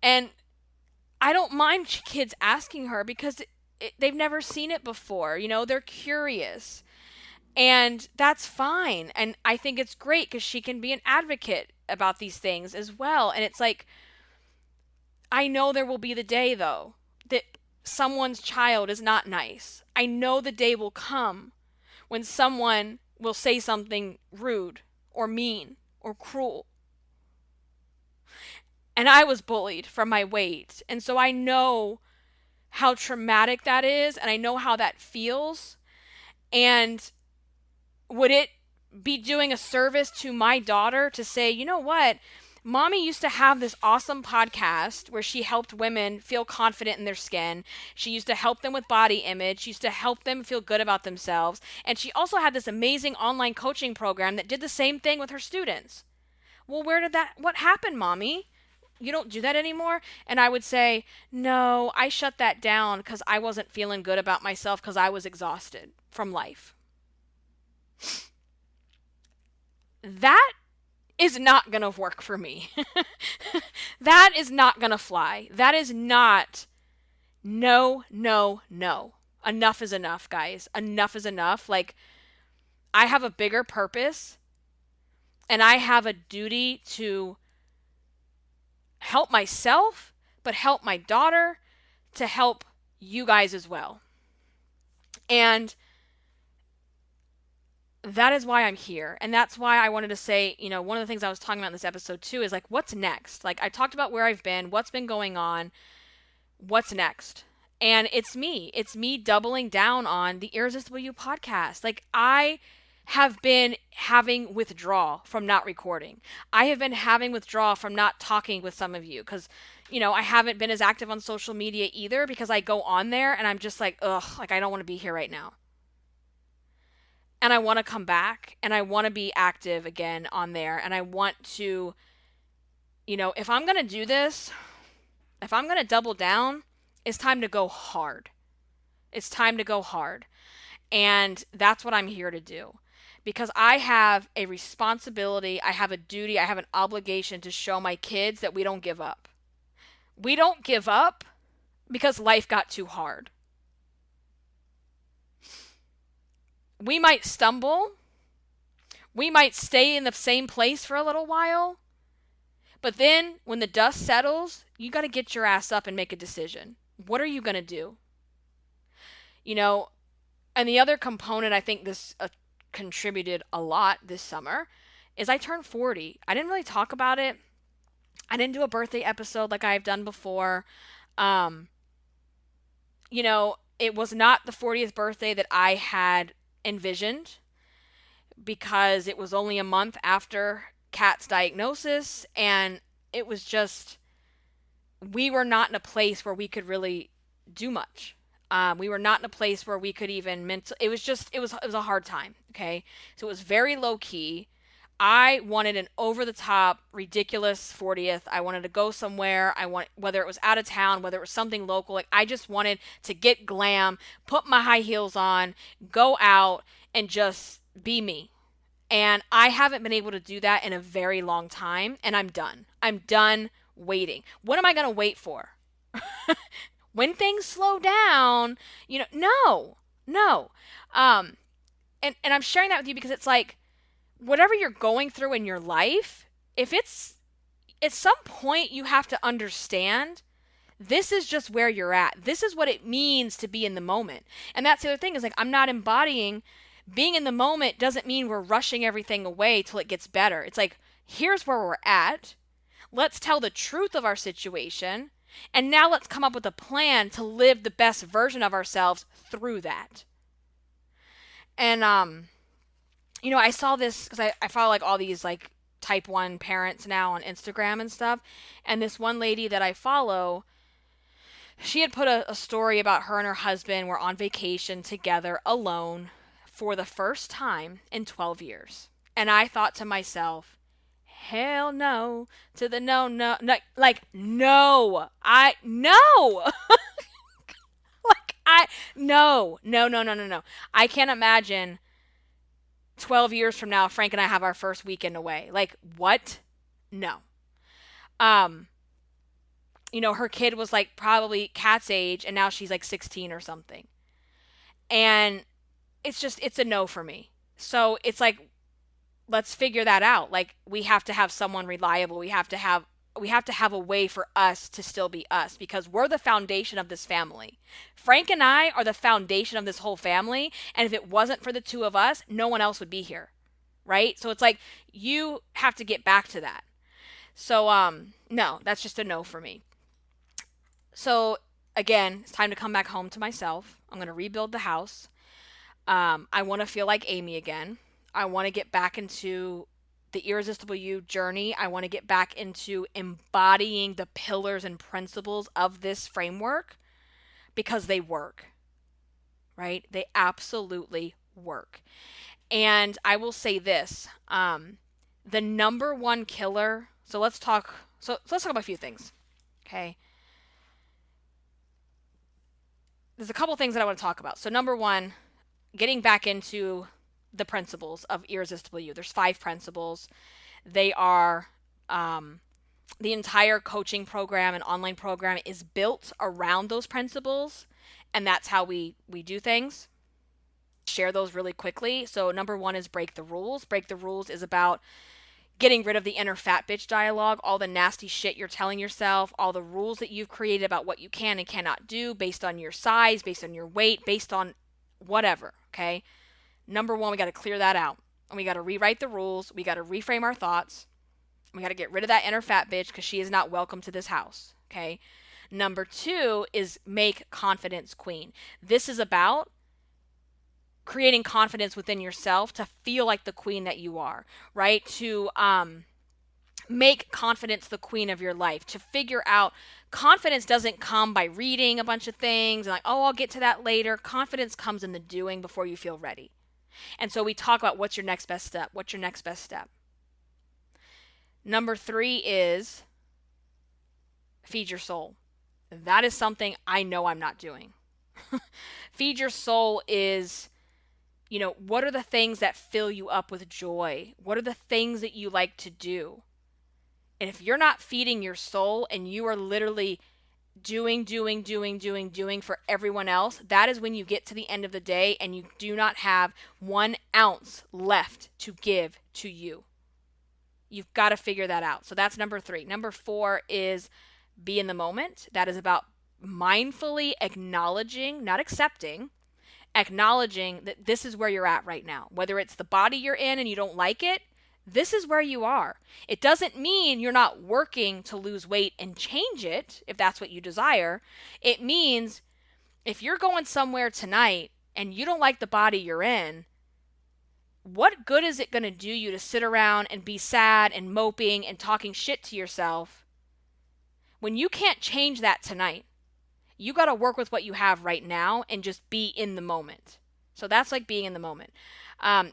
And I don't mind kids asking her because they've never seen it before. You know, they're curious. And that's fine. And I think it's great because she can be an advocate about these things as well. And it's like, I know there will be the day, though, that someone's child is not nice. I know the day will come when someone will say something rude or mean or cruel. And I was bullied for my weight. And so I know how traumatic that is, and I know how that feels. And would it be doing a service to my daughter to say, you know what? Mommy used to have this awesome podcast where she helped women feel confident in their skin. She used to help them with body image. She used to help them feel good about themselves. And she also had this amazing online coaching program that did the same thing with her students. Well, what happened, Mommy? You don't do that anymore? And I would say, no, I shut that down because I wasn't feeling good about myself because I was exhausted from life. That is not going to work for me. That is not going to fly. That is not, no. Enough is enough, guys. Enough is enough. Like, I have a bigger purpose, and I have a duty to help myself, but help my daughter, to help you guys as well. And that is why I'm here. And that's why I wanted to say, you know, one of the things I was talking about in this episode too is like, what's next? Like, I talked about where I've been, what's been going on, what's next? And it's me doubling down on the Irresistible You podcast. Like, I have been having withdrawal from not recording. I have been having withdrawal from not talking with some of you because, you know, I haven't been as active on social media either because I go on there and I'm just like, ugh, like, I don't want to be here right now. And I want to come back and I want to be active again on there. And I want to, you know, if I'm going to do this, if I'm going to double down, it's time to go hard. It's time to go hard. And that's what I'm here to do. Because I have a responsibility, I have a duty, I have an obligation to show my kids that we don't give up. We don't give up because life got too hard. We might stumble. We might stay in the same place for a little while, but then when the dust settles, you got to get your ass up and make a decision. What are you going to do? You know, and the other component I think this contributed a lot this summer is I turned 40. I didn't really talk about it. I didn't do a birthday episode like I've done before. Um, it was not the 40th birthday that I had envisioned because it was only a month after Kat's diagnosis, and it was just, we were not in a place where we could really do much. We were not in a place where we could even it was just, it was a hard time. Okay. So it was very low key. I wanted an over the top, ridiculous 40th. I wanted to go somewhere. Whether it was out of town, whether it was something local. Like, I just wanted to get glam, put my high heels on, go out, and just be me. And I haven't been able to do that in a very long time. And I'm done. I'm done waiting. What am I going to wait for? When things slow down, no. And I'm sharing that with you because it's like, whatever you're going through in your life, if it's at some point you have to understand this is just where you're at. This is what it means to be in the moment. And that's the other thing is like, I'm not embodying being in the moment doesn't mean we're rushing everything away till it gets better. It's like, here's where we're at. Let's tell the truth of our situation. And now let's come up with a plan to live the best version of ourselves through that. And, I saw this because I follow like all these like type 1 parents now on Instagram and stuff. And this one lady that I follow, she had put a story about her and her husband were on vacation together alone for the first time in 12 years. And I thought to myself, hell no to the no, like, no, no. No. I can't imagine 12 years from now, Frank and I have our first weekend away. Like, what? No. Her kid was like probably Kat's age, and now she's like 16 or something. And it's a no for me. So it's like, let's figure that out. Like, we have to have someone reliable. We have to have a way for us to still be us because we're the foundation of this family. Frank and I are the foundation of this whole family. And if it wasn't for the two of us, no one else would be here. Right? So it's like, you have to get back to that. So, no, that's just a no for me. So again, it's time to come back home to myself. I'm going to rebuild the house. I want to feel like Amy again. I want to get back into the Irresistible You journey. I want to get back into embodying the pillars and principles of this framework because they work, right? They absolutely work. And I will say this, the number one killer. So let's talk about a few things. Okay. There's a couple things that I want to talk about. So number one, getting back into the principles of Irresistible You. There's 5 principles. They are, the entire coaching program and online program is built around those principles, and that's how we do things. Share those really quickly. So number 1 is break the rules. Break the rules is about getting rid of the inner fat bitch dialogue, all the nasty shit you're telling yourself, all the rules that you've created about what you can and cannot do based on your size, based on your weight, based on whatever, okay? Number 1, we got to clear that out. And we got to rewrite the rules. We got to reframe our thoughts. We got to get rid of that inner fat bitch because she is not welcome to this house. Okay. Number 2 is make confidence queen. This is about creating confidence within yourself to feel like the queen that you are, right? To make confidence the queen of your life, to figure out confidence doesn't come by reading a bunch of things and like, oh, I'll get to that later. Confidence comes in the doing before you feel ready. And so we talk about what's your next best step? What's your next best step? Number 3 is feed your soul. That is something I know I'm not doing. Feed your soul is, what are the things that fill you up with joy? What are the things that you like to do? And if you're not feeding your soul and you are literally doing for everyone else, that is when you get to the end of the day and you do not have 1 ounce left to give to you. You've got to figure that out. So that's number 3. Number 4 is be in the moment. That is about mindfully acknowledging, not accepting, acknowledging that this is where you're at right now. Whether it's the body you're in and you don't like it, this is where you are. It doesn't mean you're not working to lose weight and change it if that's what you desire. It means if you're going somewhere tonight and you don't like the body you're in, what good is it going to do you to sit around and be sad and moping and talking shit to yourself when you can't change that tonight? You got to work with what you have right now and just be in the moment. So that's like being in the moment.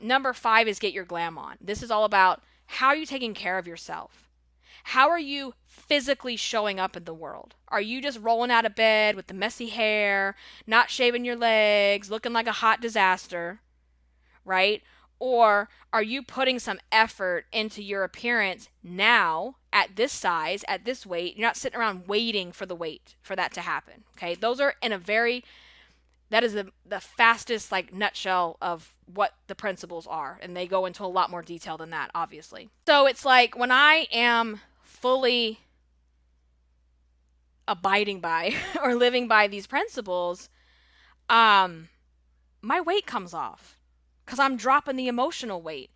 Number 5 is get your glam on. This is all about how are you taking care of yourself? How are you physically showing up in the world? Are you just rolling out of bed with the messy hair, not shaving your legs, looking like a hot disaster, right? Or are you putting some effort into your appearance now at this size, at this weight? You're not sitting around waiting for the weight for that to happen. Okay. Those are that is the fastest like nutshell of what the principles are. And they go into a lot more detail than that, obviously. So it's like when I am fully abiding by or living by these principles, my weight comes off. Because I'm dropping the emotional weight.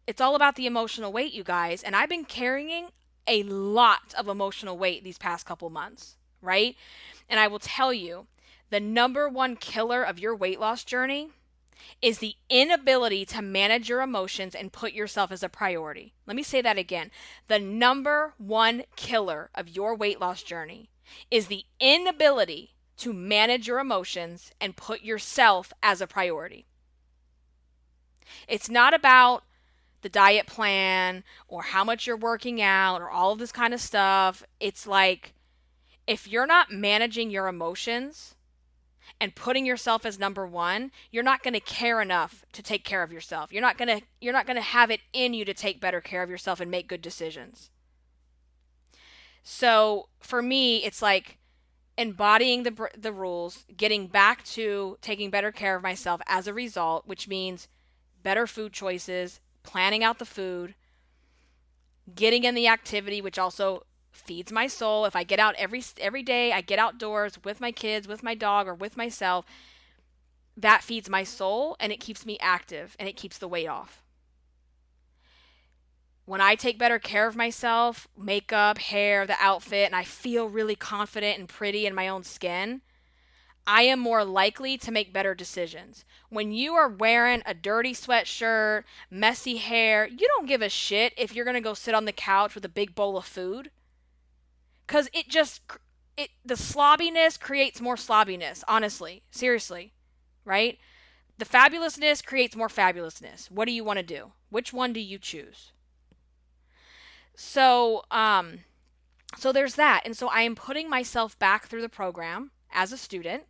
It's all about the emotional weight, you guys. And I've been carrying a lot of emotional weight these past couple months, right? And I will tell you, the number 1 killer of your weight loss journey is the inability to manage your emotions and put yourself as a priority. Let me say that again. The number 1 killer of your weight loss journey is the inability to manage your emotions and put yourself as a priority. It's not about the diet plan or how much you're working out or all of this kind of stuff. It's like if you're not managing your emotions and putting yourself as number 1, you're not going to care enough to take care of yourself. You're not going to have it in you to take better care of yourself and make good decisions. So for me, it's like embodying the rules, getting back to taking better care of myself as a result, which means better food choices, planning out the food, getting in the activity, which also feeds my soul. If I get out every day, I get outdoors with my kids, with my dog, or with myself, that feeds my soul and it keeps me active and it keeps the weight off. When I take better care of myself, makeup, hair, the outfit, and I feel really confident and pretty in my own skin, I am more likely to make better decisions. When you are wearing a dirty sweatshirt, messy hair, you don't give a shit if you're going to go sit on the couch with a big bowl of food. Because the slobbiness creates more slobbiness, honestly, seriously, right? The fabulousness creates more fabulousness. What do you want to do? Which one do you choose? So there's that. And so I am putting myself back through the program as a student.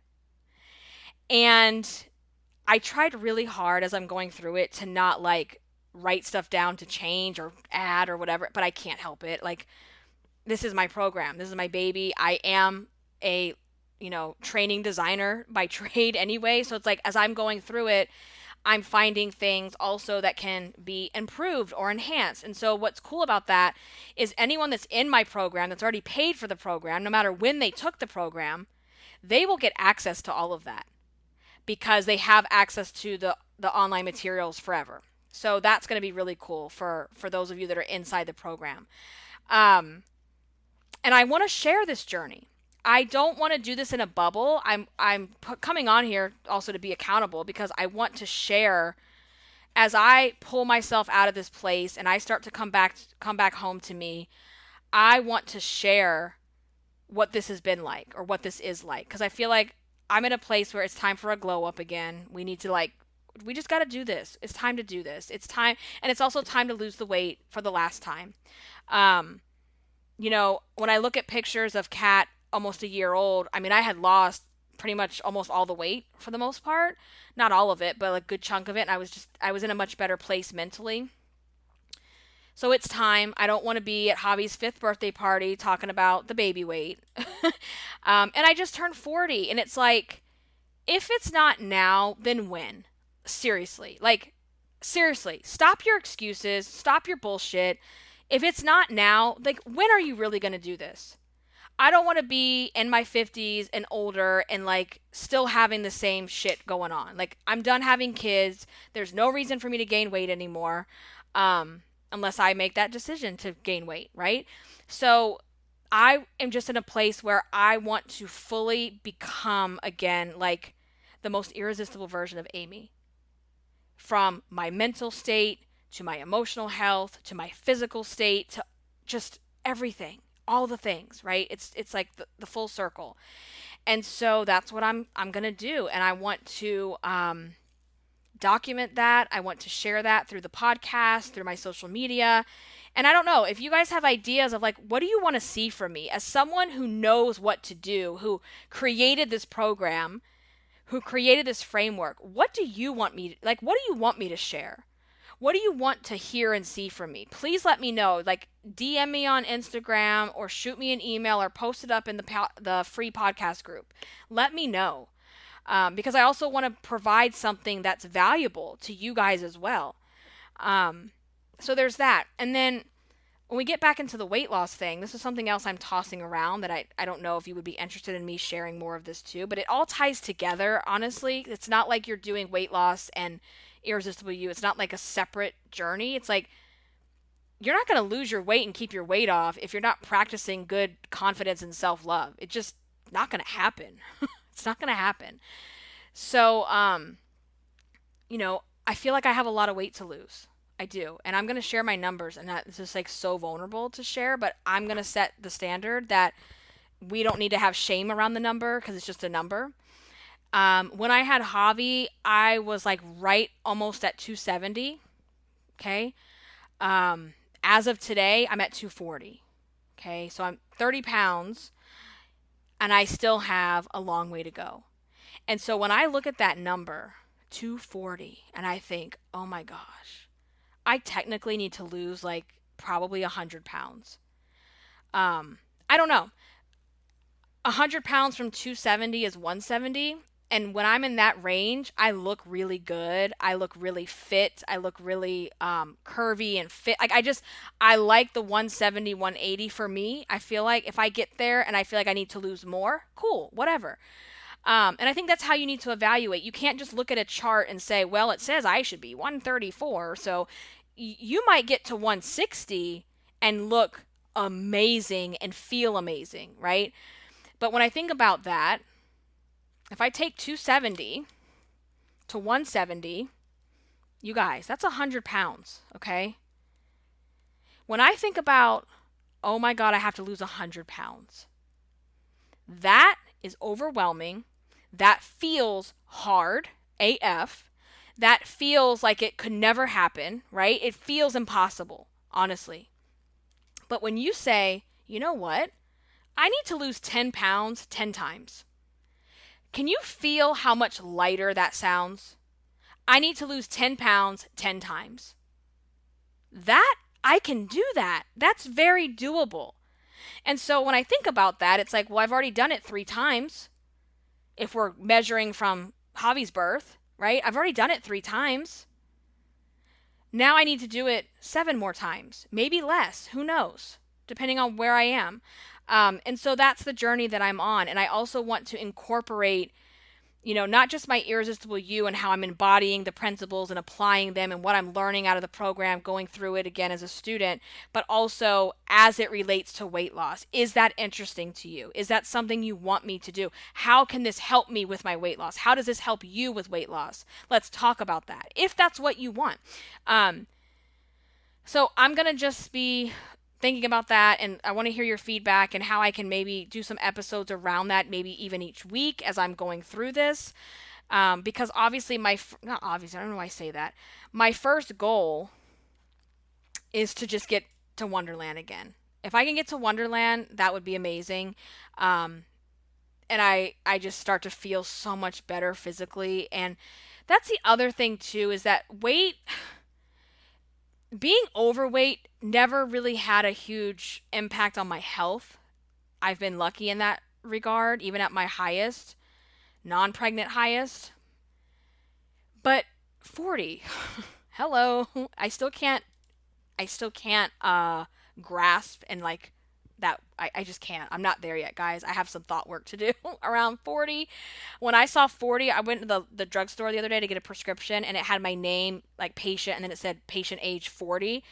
And I tried really hard as I'm going through it to not like write stuff down to change or add or whatever, but I can't help it. Like, this is my program. This is my baby. I am a, training designer by trade anyway. So it's like, as I'm going through it, I'm finding things also that can be improved or enhanced. And so what's cool about that is anyone that's in my program, that's already paid for the program, no matter when they took the program, they will get access to all of that, because they have access to the online materials forever. So that's going to be really cool for those of you that are inside the program. And I want to share this journey. I don't want to do this in a bubble. I'm coming on here also to be accountable, because I want to share as I pull myself out of this place and I start to come back home to me. I want to share what this has been like, or what this is like, because I feel like I'm in a place where it's time for a glow up again. We need to we just got to do this. It's time to do this. It's time. And it's also time to lose the weight for the last time. When I look at pictures of Kat almost a year old, I mean, I had lost pretty much almost all the weight for the most part. Not all of it, but a good chunk of it. And I was in a much better place mentally. So it's time. I don't want to be at Javi's 5th birthday party talking about the baby weight. And I just turned 40. And it's like, if it's not now, then when? Seriously. Like, seriously. Stop your excuses. Stop your bullshit. If it's not now, like, when are you really going to do this? I don't want to be in my 50s and older and like still having the same shit going on. Like, I'm done having kids. There's no reason for me to gain weight anymore, unless I make that decision to gain weight, right? So I am just in a place where I want to fully become again like the most irresistible version of Amy, from my mental state to my emotional health to my physical state to just everything, all the things, right? It's like the full circle. And so that's what I'm going to do, and I want to document that. I want to share that through the podcast, through my social media. And I don't know if you guys have ideas of like, what do you want to see from me as someone who knows what to do, who created this program, who created this framework. What do you want me like, what do you want me to share? What do you want to hear and see from me? Please let me know. Like, DM me on Instagram or shoot me an email or post it up in the free podcast group. Let me know. Because I also want to provide something that's valuable to you guys as well. So there's that. And then when we get back into the weight loss thing, this is something else I'm tossing around that I don't know if you would be interested in me sharing more of this too, but it all ties together, honestly. It's not like you're doing weight loss and Irresistible You. It's not like a separate journey. It's like you're not going to lose your weight and keep your weight off if you're not practicing good confidence and self-love. It's just not going to happen. It's not going to happen. So, I feel like I have a lot of weight to lose. I do. And I'm going to share my numbers, and this is like so vulnerable to share, but I'm going to set the standard that we don't need to have shame around the number because it's just a number. When I had Javi, I was like right almost at 270. Okay. As of today, I'm at 240. Okay. So I'm 30 pounds and I still have a long way to go. And so when I look at that number, 240, and I think, oh my gosh, I technically need to lose like probably 100 pounds. I don't know. 100 pounds from 270 is 170. And when I'm in that range, I look really good. I look really fit. I look really curvy and fit. Like I like the 170, 180 for me. I feel like if I get there and I feel like I need to lose more, cool, whatever. And I think that's how you need to evaluate. You can't just look at a chart and say, well, it says I should be 134. So you might get to 160 and look amazing and feel amazing, right? But when I think about that, if I take 270 to 170, you guys, that's 100 pounds, okay? When I think about, oh my God, I have to lose 100 pounds, that is overwhelming. That feels hard, AF. That feels like it could never happen, right? It feels impossible, honestly. But when you say, you know what? I need to lose 10 pounds 10 times. Can you feel how much lighter that sounds? I need to lose 10 pounds 10 times. That, I can do that. That's very doable. And so when I think about that, it's like, well, I've already done it 3 times. If we're measuring from Javi's birth, right? I've already done it 3 times. Now I need to do it 7 more times, maybe less, who knows, depending on where I am. And so that's the journey that I'm on. And I also want to incorporate, not just my Irresistible You and how I'm embodying the principles and applying them and what I'm learning out of the program, going through it again as a student, but also as it relates to weight loss. Is that interesting to you? Is that something you want me to do? How can this help me with my weight loss? How does this help you with weight loss? Let's talk about that, if that's what you want. So I'm going to just be thinking about that, and I want to hear your feedback and how I can maybe do some episodes around that, maybe even each week as I'm going through this. Because obviously not obviously, I don't know why I say that. My first goal is to just get to Wonderland again. If I can get to Wonderland, that would be amazing. And I just start to feel so much better physically. And that's the other thing too, is that weight, being overweight never really had a huge impact on my health. I've been lucky in that regard, even at my highest, non pregnant highest. But 40, hello, I still can't grasp and like that. I just can't. I'm not there yet, guys. I have some thought work to do around 40. When I saw 40, I went to the drugstore the other day to get a prescription and it had my name, like patient, and then it said patient age 40.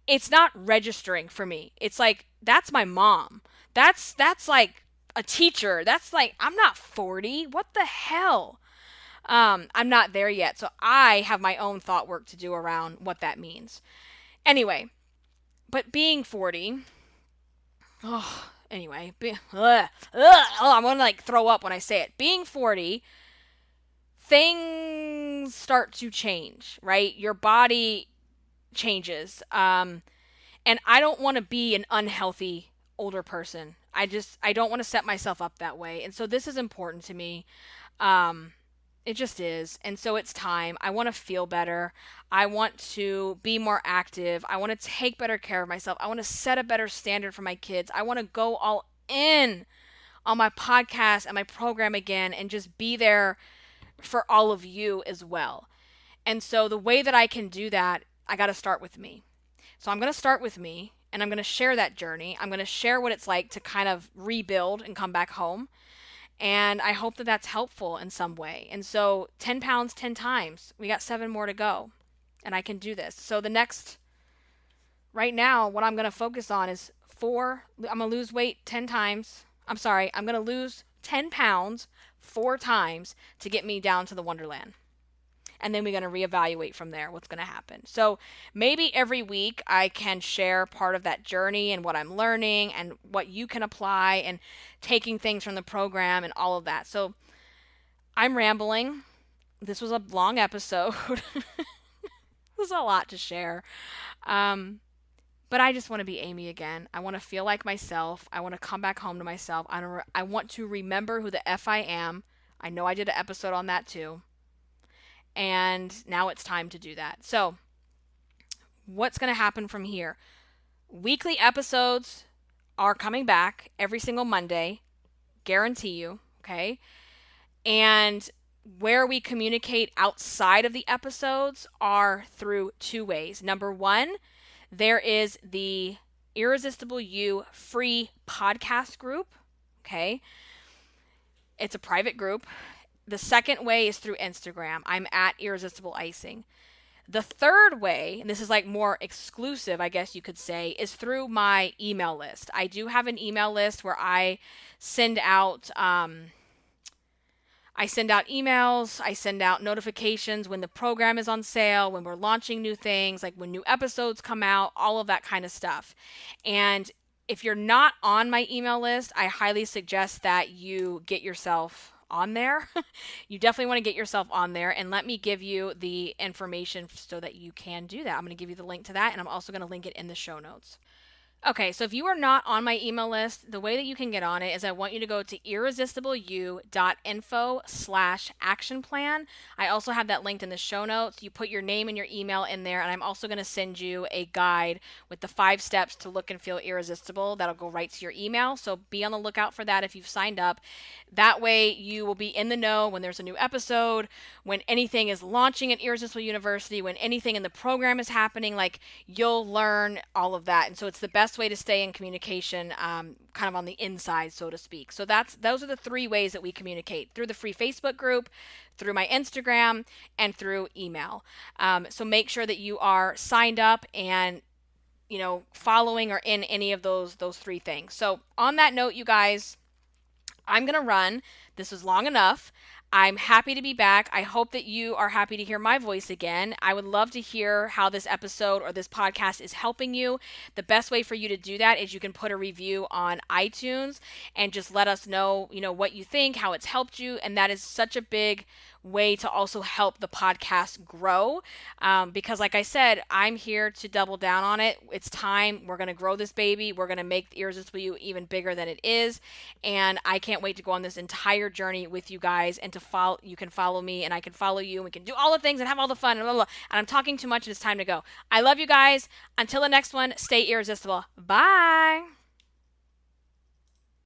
It's not registering for me. It's like, that's my mom. That's like a teacher. That's like, I'm not 40. What the hell? I'm not there yet. So I have my own thought work to do around what that means. Anyway, but being 40, oh, anyway, I'm going to like throw up when I say it. Being 40, things start to change, right? Your body changes. And I don't want to be an unhealthy older person. I don't want to set myself up that way. And so this is important to me. Um, it just is. And so it's time. I want to feel better. I want to be more active. I want to take better care of myself. I want to set a better standard for my kids. I want to go all in on my podcast and my program again and just be there for all of you as well. And so the way that I can do that, I got to start with me. So I'm going to start with me and I'm going to share that journey. I'm going to share what it's like to kind of rebuild and come back home. And I hope that that's helpful in some way. And so 10 pounds, 10 times. We got 7 more to go. And I can do this. So right now, what I'm going to focus on is I'm going to lose weight 10 times. I'm going to lose 10 pounds 4 times to get me down to the Wonderland. And then we're going to reevaluate from there what's going to happen. So maybe every week I can share part of that journey and what I'm learning and what you can apply and taking things from the program and all of that. So I'm rambling. This was a long episode. There's a lot to share. But I just want to be Amy again. I want to feel like myself. I want to come back home to myself. I want to remember who the F I am. I know I did an episode on that too. And now it's time to do that. So, what's going to happen from here? Weekly episodes are coming back every single Monday. Guarantee you. Okay. And where we communicate outside of the episodes are through 2 ways. Number 1, there is the Irresistible You free podcast group. Okay. It's a private group. The second way is through Instagram. I'm at Irresistible Icing. The third way, and this is like more exclusive, I guess you could say, is through my email list. I do have an email list where I send out emails, I send out notifications when the program is on sale, when we're launching new things, like when new episodes come out, all of that kind of stuff. And if you're not on my email list, I highly suggest that you get yourself on there. You definitely want to get yourself on there, and let me give you the information so that you can do that. I'm going to give you the link to that, and I'm also going to link it in the show notes. Okay, so if you are not on my email list, the way that you can get on it is I want you to go to irresistibleyou.info/action plan. I also have that linked in the show notes. You put your name and your email in there, and I'm also going to send you a guide with the 5 steps to look and feel irresistible. That'll go right to your email, so be on the lookout for that if you've signed up. That way you will be in the know when there's a new episode, when anything is launching at Irresistible University, when anything in the program is happening, like you'll learn all of that. And so it's the best way to stay in communication, kind of on the inside, so to speak. So those are the 3 ways that we communicate: through the free Facebook group, through my Instagram, and through email. So make sure that you are signed up and following or in any of those 3 things. So on that note, you guys, I'm going to run. This was long enough. I'm happy to be back. I hope that you are happy to hear my voice again. I would love to hear how this episode or this podcast is helping you. The best way for you to do that is you can put a review on iTunes and just let us know, what you think, how it's helped you. And that is such a big way to also help the podcast grow. Because, like I said, I'm here to double down on it. It's time. We're going to grow this baby. We're going to make the Irresistible You even bigger than it is. And I can't wait to go on this entire journey with you guys and to follow. You can follow me and I can follow you and we can do all the things and have all the fun and blah, blah, blah. And I'm talking too much and it's time to go. I love you guys. Until the next one, stay irresistible. Bye.